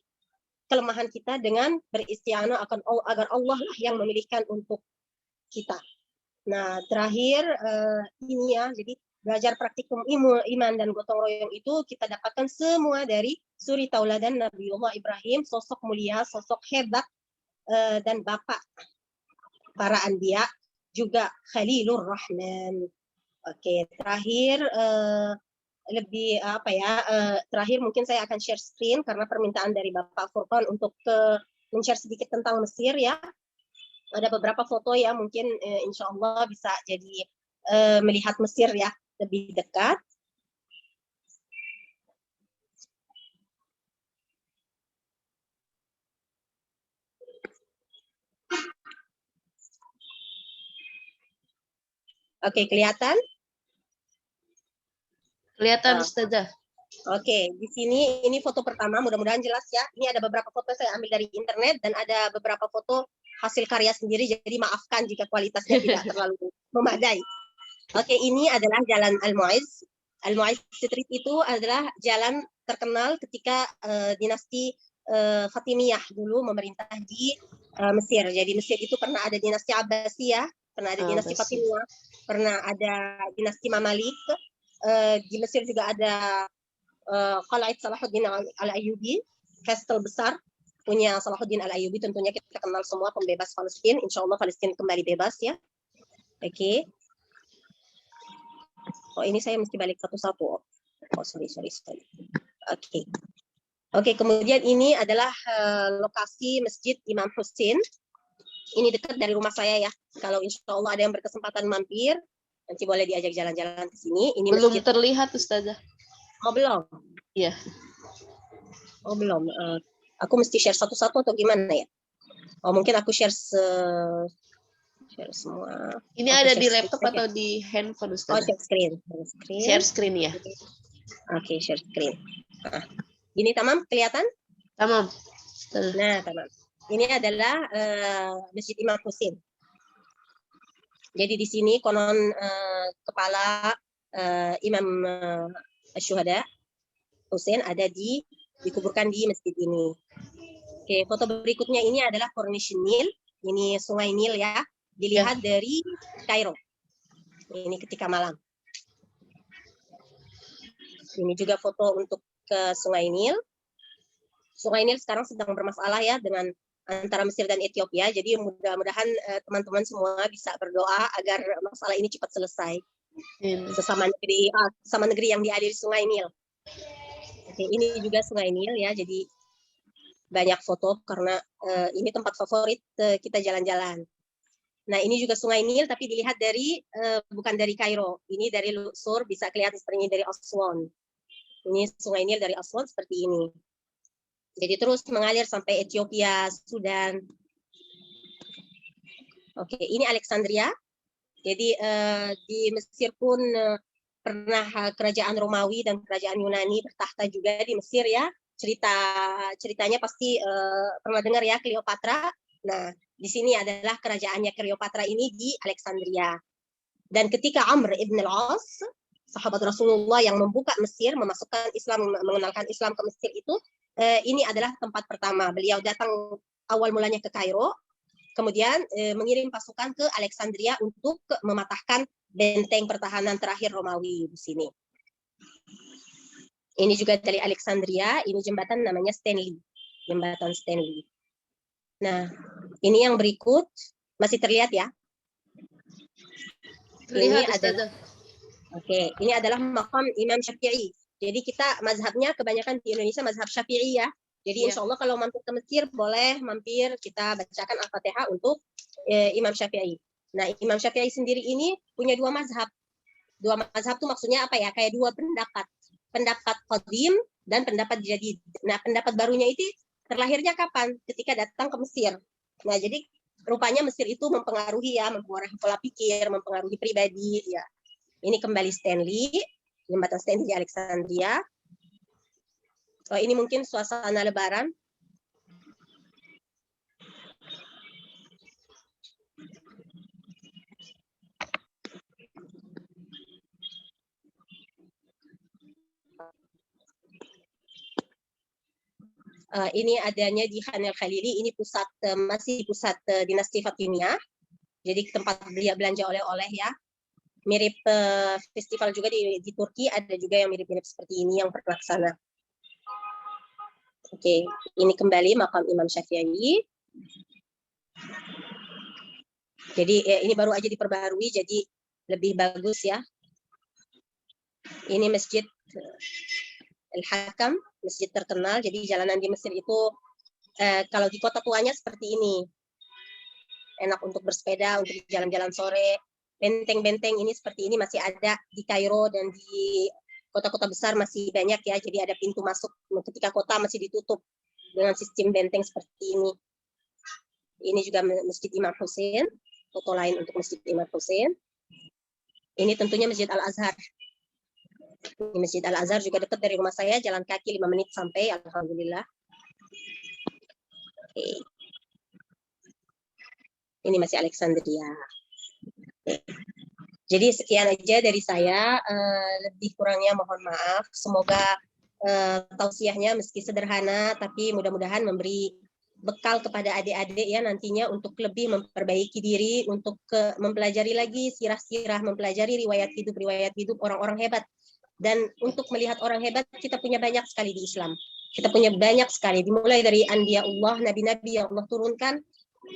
kelemahan kita dengan beristighfar agar Allah lah yang memilihkan untuk kita. Nah, terakhir ini ya, jadi belajar praktikum iman dan gotong royong itu kita dapatkan semua dari suri tauladan Nabiullah Ibrahim, sosok mulia, sosok hebat, dan bapak para anbiya, juga Khalilur Rahman. Oke, terakhir terakhir mungkin saya akan share screen karena permintaan dari Bapak Furqan untuk men-share sedikit tentang Mesir ya. Ada beberapa foto ya, mungkin insya Allah bisa jadi melihat Mesir ya lebih dekat. Oke, kelihatan? Kelihatan Ustazah. Oke, di sini ini foto pertama, mudah-mudahan jelas ya. Ini ada beberapa foto saya ambil dari internet dan ada beberapa foto hasil karya sendiri, jadi maafkan jika kualitasnya tidak terlalu memadai. Oke, ini adalah Jalan Al-Mu'izz. Al-Mu'izz Street itu adalah jalan terkenal ketika dinasti Fatimiyah dulu memerintah di Mesir. Jadi Mesir itu pernah ada dinasti Abbasiyah, pernah ada dinasti Abbasiyah. Fatimiyah, pernah ada dinasti Mamalik. Di Mesir juga ada Qal'at Salahuddin Al-Ayyubi, Kastel besar punya Salahuddin Al-Ayyubi. Tentunya kita kenal semua pembebas Palestina. Insya Allah Palestina kembali bebas ya. Oke. Oh, ini saya mesti balik satu-satu. Oh, sorry. Oke, kemudian ini adalah lokasi Masjid Imam Hussein. Ini dekat dari rumah saya ya. Kalau insya Allah ada yang berkesempatan mampir, nanti boleh diajak jalan-jalan ke sini. Ini Belum masjid. terlihat, Ustazah. Oh, belum? Iya. Oh, belum. Aku mesti share satu-satu atau gimana ya? Oh, mungkin aku share semua. Ini Oke, ada share di screen laptop saja. atau di handphone, Oh, Ustazah? share screen. Share screen ya. Oke, share screen. Ini tamam kelihatan? Tamam. Ustazah. Nah, tamam. Ini adalah Masjid Imam Hussein. Jadi di sini konon kepala Imam Syuhada Hussein ada dikuburkan di masjid ini. Oke, foto berikutnya ini adalah Corniche Nil. Ini Sungai Nil ya. Dilihat dari Kairo. Ini ketika malam. Ini juga foto untuk ke Sungai Nil. Sungai Nil sekarang sedang bermasalah ya dengan antara Mesir dan Ethiopia. Jadi mudah-mudahan teman-teman semua bisa berdoa agar masalah ini cepat selesai. Sesama negeri yang diadili Sungai Nil. Oke, ini juga Sungai Nil ya. Jadi banyak foto karena ini tempat favorit kita jalan-jalan. Nah, ini juga Sungai Nil tapi dilihat dari bukan dari Kairo. Ini dari Luxor, bisa kelihatan seperti ini dari Aswan. Ini Sungai Nil dari Aswan seperti ini. Jadi terus mengalir sampai Ethiopia, Sudan. Oke, ini Alexandria. Jadi di Mesir pun pernah kerajaan Romawi dan kerajaan Yunani bertahta juga di Mesir ya. Ceritanya pasti pernah dengar ya, Cleopatra. Nah, di sini adalah kerajaannya Cleopatra ini di Alexandria. Dan ketika Amr ibn al-As, sahabat Rasulullah yang membuka Mesir, memasukkan Islam, mengenalkan Islam ke Mesir itu, ini adalah tempat pertama. Beliau datang awal mulanya ke Kairo, kemudian mengirim pasukan ke Alexandria untuk mematahkan benteng pertahanan terakhir Romawi di sini. Ini juga dari Alexandria, ini jembatan namanya Stanley, jembatan Stanley. Nah, ini yang berikut, masih terlihat ya? Terlihat, Ini adalah, oke, ini adalah makam Imam Syafi'i. Jadi kita mazhabnya kebanyakan di Indonesia mazhab Syafi'i ya. Jadi insya Allah kalau mampir ke Mesir boleh mampir kita bacakan Al-Fatihah untuk Imam Syafi'i. Nah, Imam Syafi'i sendiri ini punya dua mazhab. Dua mazhab itu maksudnya apa ya? Kayak dua pendapat. Pendapat qadim dan pendapat jadid. Nah, pendapat barunya itu terlahirnya kapan? Ketika datang ke Mesir. Nah, jadi rupanya Mesir itu mempengaruhi ya, mempengaruhi pola pikir, mempengaruhi pribadi ya. Ini kembali Stanley, jembatan Stanley di Alexandria. Oh, ini mungkin suasana Lebaran. Ini adanya di Khan al-Khalili. Ini pusat masih pusat dinasti Fatimiyah. Jadi tempat belanja oleh-oleh ya. Mirip festival juga di Turki, ada juga yang mirip-mirip seperti ini yang pernah ke sana. Oke, ini kembali makam Imam Syafi'i. Jadi ini baru aja diperbarui, jadi lebih bagus ya. Ini Masjid Al-Hakam, masjid terkenal. Jadi jalanan di Mesir itu kalau di kota tuanya seperti ini. Enak untuk bersepeda, untuk jalan-jalan sore. Benteng-benteng ini seperti ini masih ada di Kairo dan di kota-kota besar masih banyak ya. Jadi ada pintu masuk ketika kota masih ditutup dengan sistem benteng seperti ini. Ini juga Masjid Imam Hussein. Foto lain untuk Masjid Imam Hussein. Ini tentunya Masjid Al-Azhar. Di Masjid Al-Azhar juga dekat dari rumah saya, jalan kaki 5 menit sampai, alhamdulillah. Oke. Ini masih Alexandria. Oke. Jadi sekian aja dari saya, lebih kurangnya mohon maaf. Semoga tausiahnya meski sederhana, tapi mudah-mudahan memberi bekal kepada adik-adik ya nantinya untuk lebih memperbaiki diri, untuk mempelajari lagi sirah-sirah, mempelajari riwayat hidup orang-orang hebat. Dan untuk melihat orang hebat, kita punya banyak sekali di Islam. Kita punya banyak sekali, dimulai dari anbiyaullah, nabi-nabi yang Allah turunkan,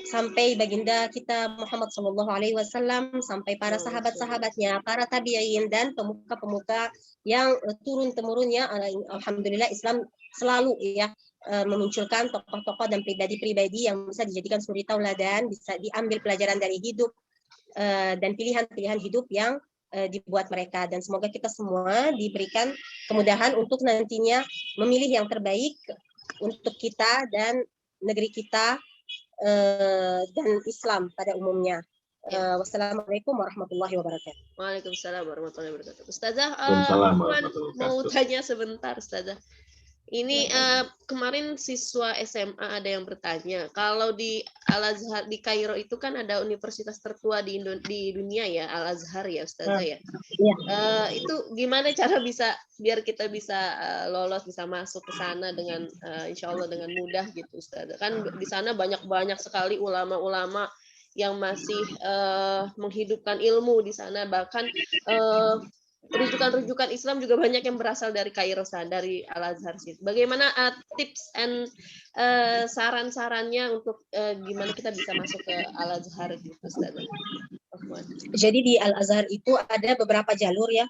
sampai baginda kita Muhammad SAW, sampai para sahabat-sahabatnya, para tabi'in, dan pemuka-pemuka yang turun-temurunnya. Alhamdulillah Islam selalu ya memunculkan tokoh-tokoh dan pribadi-pribadi yang bisa dijadikan suri tauladan, bisa diambil pelajaran dari hidup dan pilihan-pilihan hidup yang dibuat mereka. Dan semoga kita semua diberikan kemudahan untuk nantinya memilih yang terbaik untuk kita dan negeri kita dan Islam pada umumnya. Wassalamualaikum warahmatullahi wabarakatuh. Waalaikumsalam warahmatullahi wabarakatuh. Ustazah, Waalaikumsalam Afwan, warahmatullahi mau wabarakatuh. tanya sebentar, Ustazah. Ini kemarin siswa SMA ada yang bertanya, kalau di Al-Azhar di Kairo itu kan ada universitas tertua di dunia ya, Al-Azhar ya, Ustazah ya. Iya. Itu gimana cara biar kita bisa lolos, bisa masuk ke sana dengan insya Allah dengan mudah gitu, Ustazah. Kan di sana banyak sekali ulama-ulama yang masih menghidupkan ilmu di sana, bahkan rujukan-rujukan Islam juga banyak yang berasal dari Kairo, dari Al-Azhar sih. Bagaimana tips and saran-sarannya untuk gimana kita bisa masuk ke Al-Azhar gitu, Ustaz? Jadi di Al-Azhar itu ada beberapa jalur ya.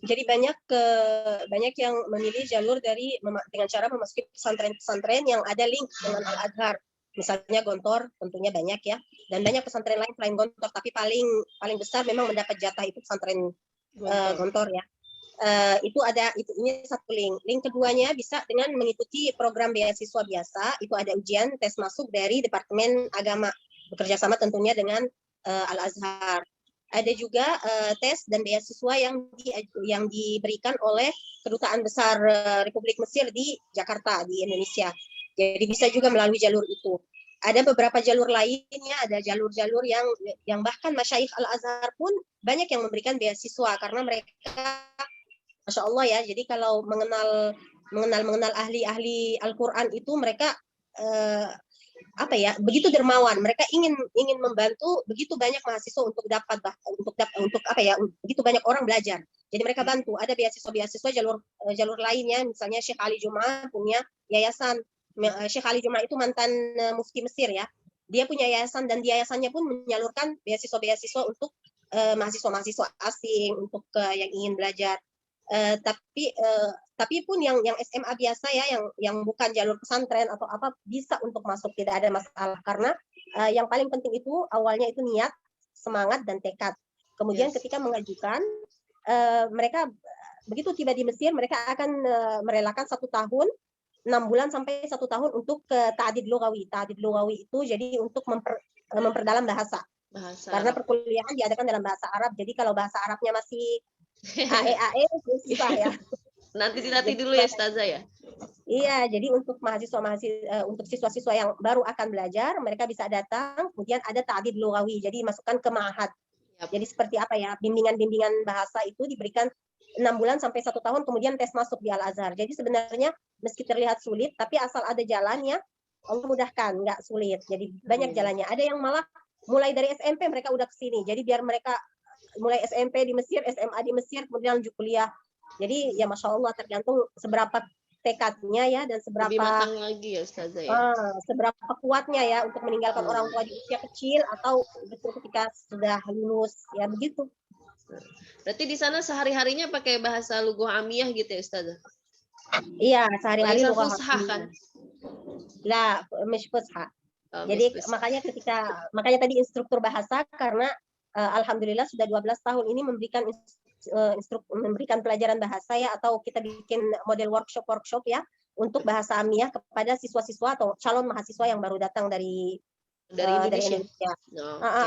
Jadi banyak yang memilih jalur dengan cara memasuki pesantren-pesantren yang ada link dengan Al-Azhar. Misalnya Gontor, tentunya banyak ya. Dan banyak pesantren lain selain Gontor, tapi paling besar memang mendapat jatah itu pesantren Gontor ya. Ini satu link. Link keduanya bisa dengan mengikuti program beasiswa biasa. Itu ada ujian tes masuk dari Departemen Agama, bekerja sama tentunya dengan Al-Azhar. Ada juga tes dan beasiswa yang diberikan oleh Kedutaan Besar Republik Mesir di Jakarta, di Indonesia. Jadi bisa juga melalui jalur itu. Ada beberapa jalur lainnya, ada jalur-jalur yang bahkan Masyayikh Al-Azhar pun banyak yang memberikan beasiswa karena mereka, Masya Allah ya, jadi kalau mengenal ahli-ahli Al-Quran itu mereka begitu dermawan, mereka ingin membantu begitu banyak mahasiswa untuk begitu banyak orang belajar. Jadi mereka bantu. Ada beasiswa jalur lainnya, misalnya Syekh Ali Juma punya yayasan. Syekh Ali Juma itu mantan mufti Mesir ya. Dia punya yayasan dan di yayasannya pun menyalurkan beasiswa untuk mahasiswa-mahasiswa asing untuk yang ingin belajar. Tapi pun yang SMA biasa ya, yang bukan jalur pesantren atau apa, bisa untuk masuk, tidak ada masalah karena yang paling penting itu awalnya itu niat, semangat dan tekad. Kemudian ketika mengajukan mereka begitu tiba di Mesir mereka akan merelakan 1 tahun 6 bulan sampai 1 tahun untuk ta'did lughawi. Ta'did lughawi itu jadi untuk memperdalam bahasa. Karena perkuliahan diadakan dalam bahasa Arab. Jadi kalau bahasa Arabnya masih AE susah ya. Nanti dulu ya Ustazah ya. Iya, jadi untuk untuk siswa-siswa yang baru akan belajar, mereka bisa datang, kemudian ada ta'did lughawi. Jadi masukkan ke ma'had. Jadi seperti apa ya? Bimbingan-bimbingan bahasa itu diberikan 6 bulan sampai 1 tahun, kemudian tes masuk di Al-Azhar. Jadi sebenarnya meski terlihat sulit, tapi asal ada jalannya, Allah mudahkan, nggak sulit. Jadi banyak jalannya. Ada yang malah mulai dari SMP mereka udah ke sini. Jadi biar mereka mulai SMP di Mesir, SMA di Mesir, kemudian lanjut kuliah. Jadi ya Masya Allah, tergantung seberapa tekadnya ya, dan seberapa lebih matang lagi ya Ustazah ya. Seberapa kuatnya ya untuk meninggalkan orang tua di usia kecil atau betul ketika sudah lulus, ya begitu. Berarti di sana sehari-harinya pakai bahasa lughah amiyah gitu ya Ustazah? Iya, sehari-hari lughah fusha kan? Lah, mش fusha. Jadi makanya tadi instruktur bahasa, karena alhamdulillah sudah 12 tahun ini memberikan pelajaran bahasa ya, atau kita bikin model workshop ya untuk bahasa amiyah kepada siswa-siswa atau calon mahasiswa yang baru datang dari Indonesia.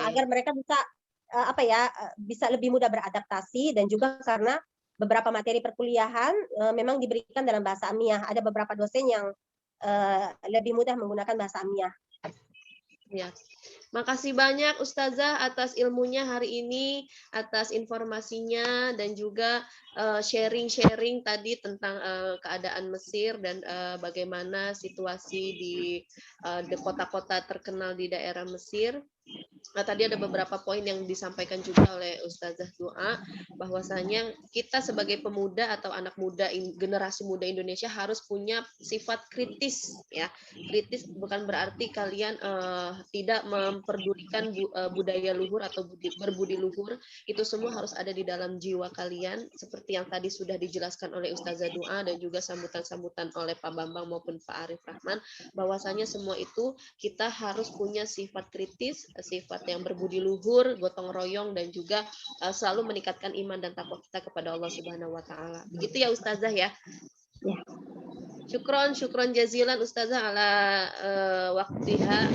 Agar mereka bisa bisa lebih mudah beradaptasi, dan juga karena beberapa materi perkuliahan memang diberikan dalam bahasa Amiyah. Ada beberapa dosen yang lebih mudah menggunakan bahasa Amiyah. Ya. Makasih banyak Ustazah atas ilmunya hari ini, atas informasinya dan juga sharing-sharing tadi tentang keadaan Mesir dan bagaimana situasi di kota-kota terkenal di daerah Mesir. Nah, tadi ada beberapa poin yang disampaikan juga oleh Ustazah Doa, bahwasanya kita sebagai pemuda atau anak muda, generasi muda Indonesia harus punya sifat kritis, ya. Kritis bukan berarti kalian tidak memperdulikan budaya luhur atau berbudi luhur. Itu semua harus ada di dalam jiwa kalian, seperti yang tadi sudah dijelaskan oleh Ustazah Doa dan juga sambutan-sambutan oleh Pak Bambang maupun Pak Arif Rahman, bahwasanya semua itu kita harus punya sifat kritis, sifat yang berbudi luhur, gotong royong, dan juga selalu meningkatkan iman dan takwa kita kepada Allah Subhanahu wa taala. Begitu ya Ustazah ya. Syukron jazilan Ustazah ala waktiha.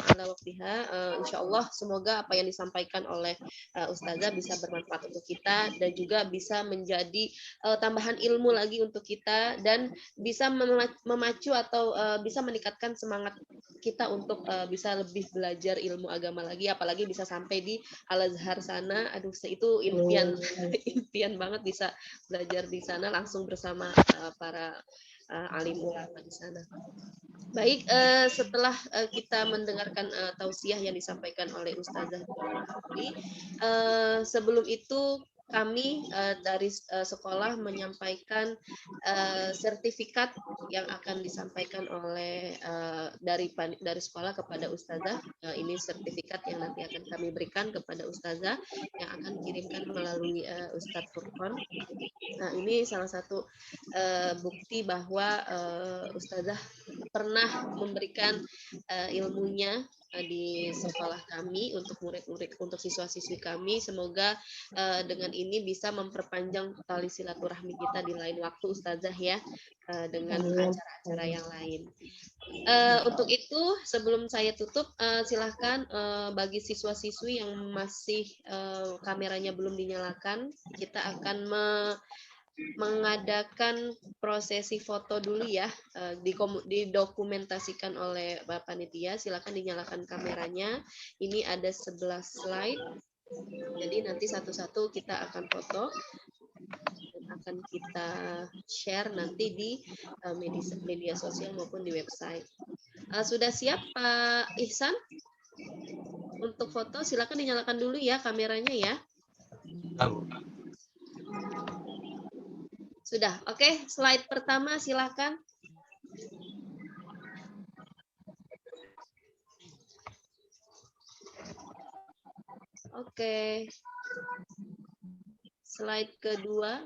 Insyaallah semoga apa yang disampaikan oleh Ustazah bisa bermanfaat untuk kita dan juga bisa menjadi tambahan ilmu lagi untuk kita dan bisa memacu atau bisa meningkatkan semangat kita untuk bisa lebih belajar ilmu agama lagi, apalagi bisa sampai di Al-Azhar sana. Aduh, itu impian banget bisa belajar di sana langsung bersama para alim ulama di sana. Baik, setelah kita mendengarkan tausiah yang disampaikan oleh Ustazah tadi, sebelum itu kami dari sekolah menyampaikan sertifikat yang akan disampaikan oleh dari sekolah kepada Ustazah. Ini sertifikat yang nanti akan kami berikan kepada Ustazah yang akan kirimkan melalui Ustadz Furqon. Nah, ini salah satu bukti bahwa Ustazah pernah memberikan ilmunya di sekolah kami untuk murid-murid, untuk siswa-siswi kami. Semoga dengan ini bisa memperpanjang tali silaturahmi kita di lain waktu Ustazah ya, dengan acara-acara yang lain. Untuk itu sebelum saya tutup, silahkan bagi siswa-siswi yang masih kameranya belum dinyalakan, kita akan mengadakan prosesi foto dulu ya, didokumentasikan oleh Bapak Panitia. Silakan dinyalakan kameranya. Ini ada 11 slide. Jadi nanti satu-satu kita akan foto dan akan kita share nanti di media sosial maupun di website. Sudah siap Pak Ihsan untuk foto? Silakan dinyalakan dulu ya kameranya ya. Sudah, oke. Slide pertama silakan. Oke. Slide kedua.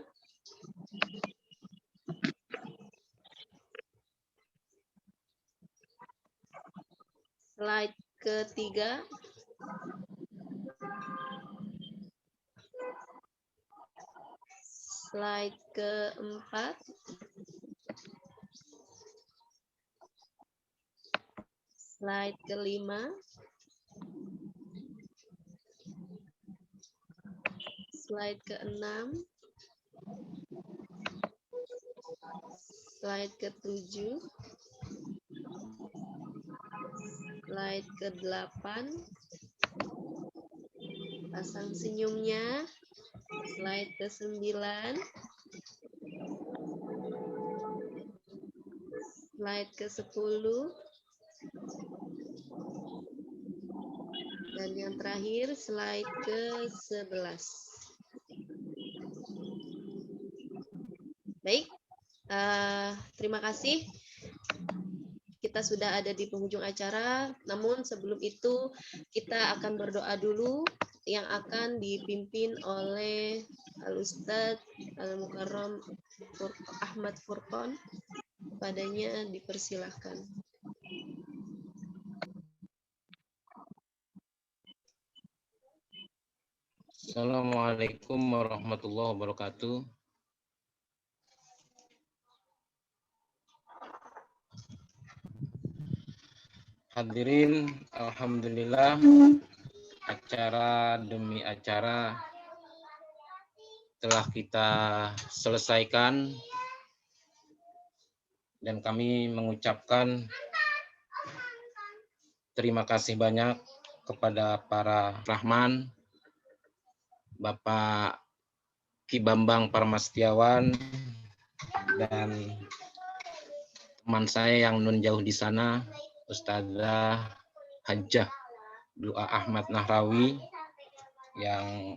Slide ketiga. Slide keempat. Slide kelima. Slide keenam. Slide ketujuh. Slide ke-8. Pasang senyumnya. Slide ke-9. Slide ke-10. Dan yang terakhir slide ke-11. Baik, terima kasih. Kita sudah ada di penghujung acara, namun sebelum itu kita akan berdoa dulu yang akan dipimpin oleh Al-Ustadz Al-Mukarram Ahmad Furqon. Padanya dipersilahkan. Assalamualaikum warahmatullahi wabarakatuh. Hadirin, alhamdulillah acara demi acara telah kita selesaikan, dan kami mengucapkan terima kasih banyak kepada para Rahman, Bapak Ki Bambang Parmastiawan, dan teman saya yang nun jauh di sana, Ustazah Hajjah Dua Ahmad Nahrawi, yang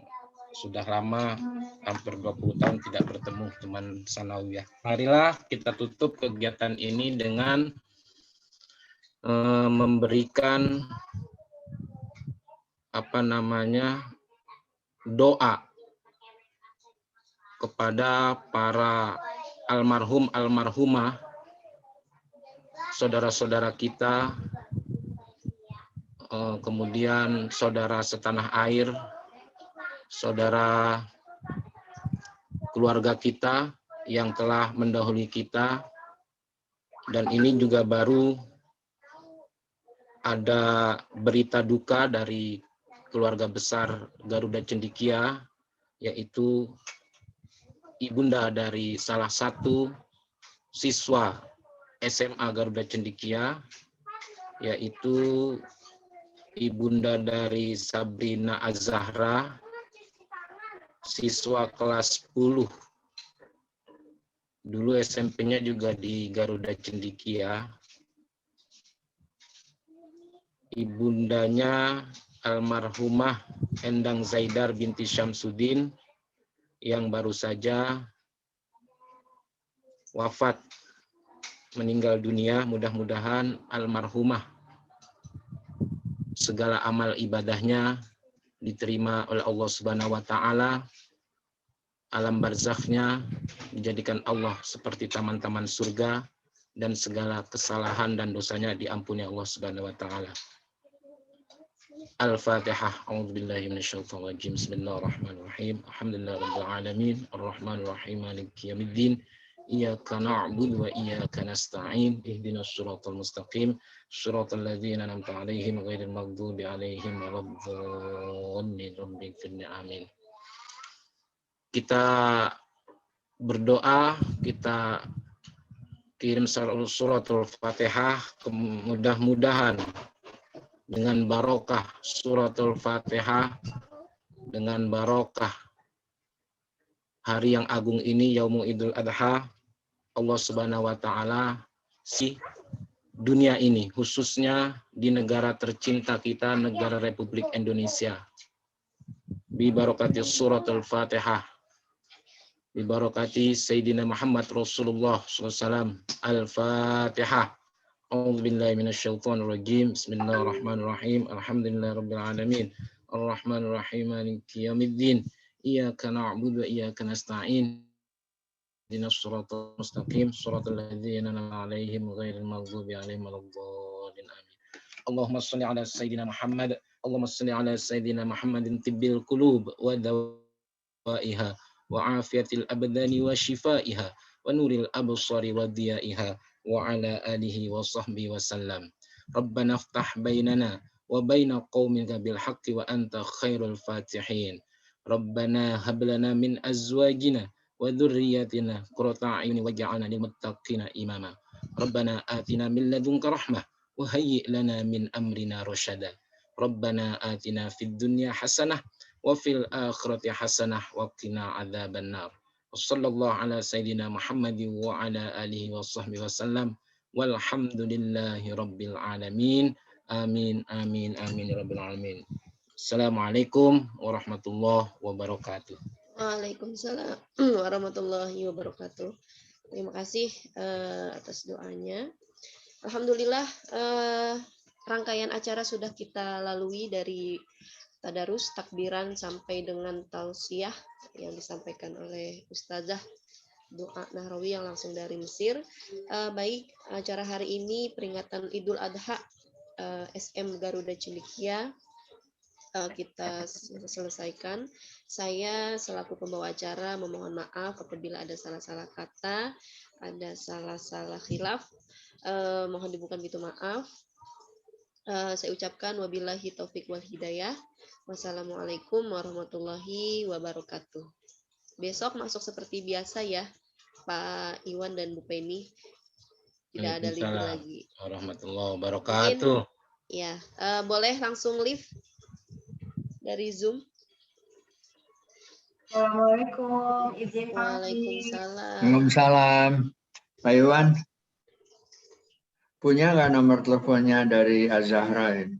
sudah lama, hampir 20 tahun tidak bertemu teman sanawiyah. Marilah kita tutup kegiatan ini dengan memberikan doa kepada para almarhum almarhumah, saudara-saudara kita, kemudian saudara setanah air, saudara keluarga kita yang telah mendahului kita, dan ini juga baru ada berita duka dari keluarga besar Garuda Cendekia, yaitu ibunda dari salah satu siswa SMA Garuda Cendekia, yaitu ibunda dari Sabrina Az-Zahra, siswa kelas 10. Dulu SMP-nya juga di Garuda Cendekia. Ibundanya almarhumah Endang Zaidar binti Syamsuddin yang baru saja wafat, meninggal dunia. Mudah-mudahan almarhumah segala amal ibadahnya diterima oleh Allah Subhanahu wa taala. Alam barzakhnya dijadikan Allah seperti taman-taman surga, dan segala kesalahan dan dosanya diampuni Allah Subhanahu wa taala. Al-Fatihah. A'udzubillahi minasyaitonir rajim. Bismillahirrahmanirrahim. Alhamdulillahirabbil alamin, arrahmanir rahim, maliki yaumiddin. Iyyaka na'budu wa iyyaka nasta'in. Ihdinas shiratal mustaqim, shiratal ladzina an'amta 'alaihim ghairil maghdubi 'alaihim waladdallin. Amin. Kita berdoa, kita kirim suratul Fatihah, mudah-mudahan dengan barokah suratul Fatihah, dengan barokah hari yang agung ini, Yaumul Idul Adha, Allah Subhanahu wa taala si dunia ini, khususnya di negara tercinta kita, negara Republik Indonesia, bi barokati suratul Fatihah, bi barokati Sayyidina Muhammad Rasulullah SAW. Al-Fatihah. A'udzubillahi minasyaitonir rajim. Bismillahirrahmanirrahim. Alhamdulillahirabbil alamin. Arrahmanir rahim. Maliki yaumiddin. Iyyaka na'budu wa iyyaka nasta'in. Ihdinas shiratal mustaqim, shiratal ladzina an'amta 'alaihim ghairil maghdubi 'alaihim waladdallin. Amin. Allahumma shalli 'ala sayyidina Muhammad. Allahumma shalli 'ala sayyidina Muhammadin tibbil qulub wa dawaiha wa afiyatil abdani wa shifaiha wa nuril absari wa diyaiha wa ala alihi wa sahbihi wa sallam. Rabbana iftah bainana wa baina qaumika bil haqqi wa anta khairul fatihin. Rabbana hab lana min azwajina wa dhurriyyatina qurrata a'yun waj'alna lil muttaqina imama. Rabbana atina min ladunka rahmah wa hayyi' lana min amrina rasyada. Rabbana atina fid dunya hasanah wa fil akhirati hasanah wa qina adzabannar. Wassallallahu ala sayyidina Muhammadin wa ala alihi wa sahbihi wasallam. Walhamdulillahi rabbil alamin. Amin amin amin rabbil alamin. Assalamualaikum warahmatullahi wabarakatuh. Waalaikumsalam warahmatullahi wabarakatuh. Terima kasih atas doanya. Alhamdulillah, rangkaian acara sudah kita lalui dari tadarus, takbiran sampai dengan tausiah yang disampaikan oleh Ustazah Dua Nahrawi yang langsung dari Mesir. Baik, acara hari ini peringatan Idul Adha SM Garuda Cendekia kita selesaikan. Saya selaku pembawa acara memohon maaf apabila ada salah-salah kata, ada salah-salah khilaf. Mohon dibuka pintu maaf. Saya ucapkan wabillahi taufik wal hidayah. Wassalamualaikum warahmatullahi wabarakatuh. besok masuk seperti biasa ya, Pak Iwan dan Bu Penny. Tidak ada libur Waalaikumsalam lagi. warahmatullahi wabarakatuh. Ya, boleh langsung live dari Zoom. Assalamualaikum, izin pamit. Waalaikumsalam. Waalaikumsalam. Pak Iwan, punya nggak nomor teleponnya dari Azahra ini?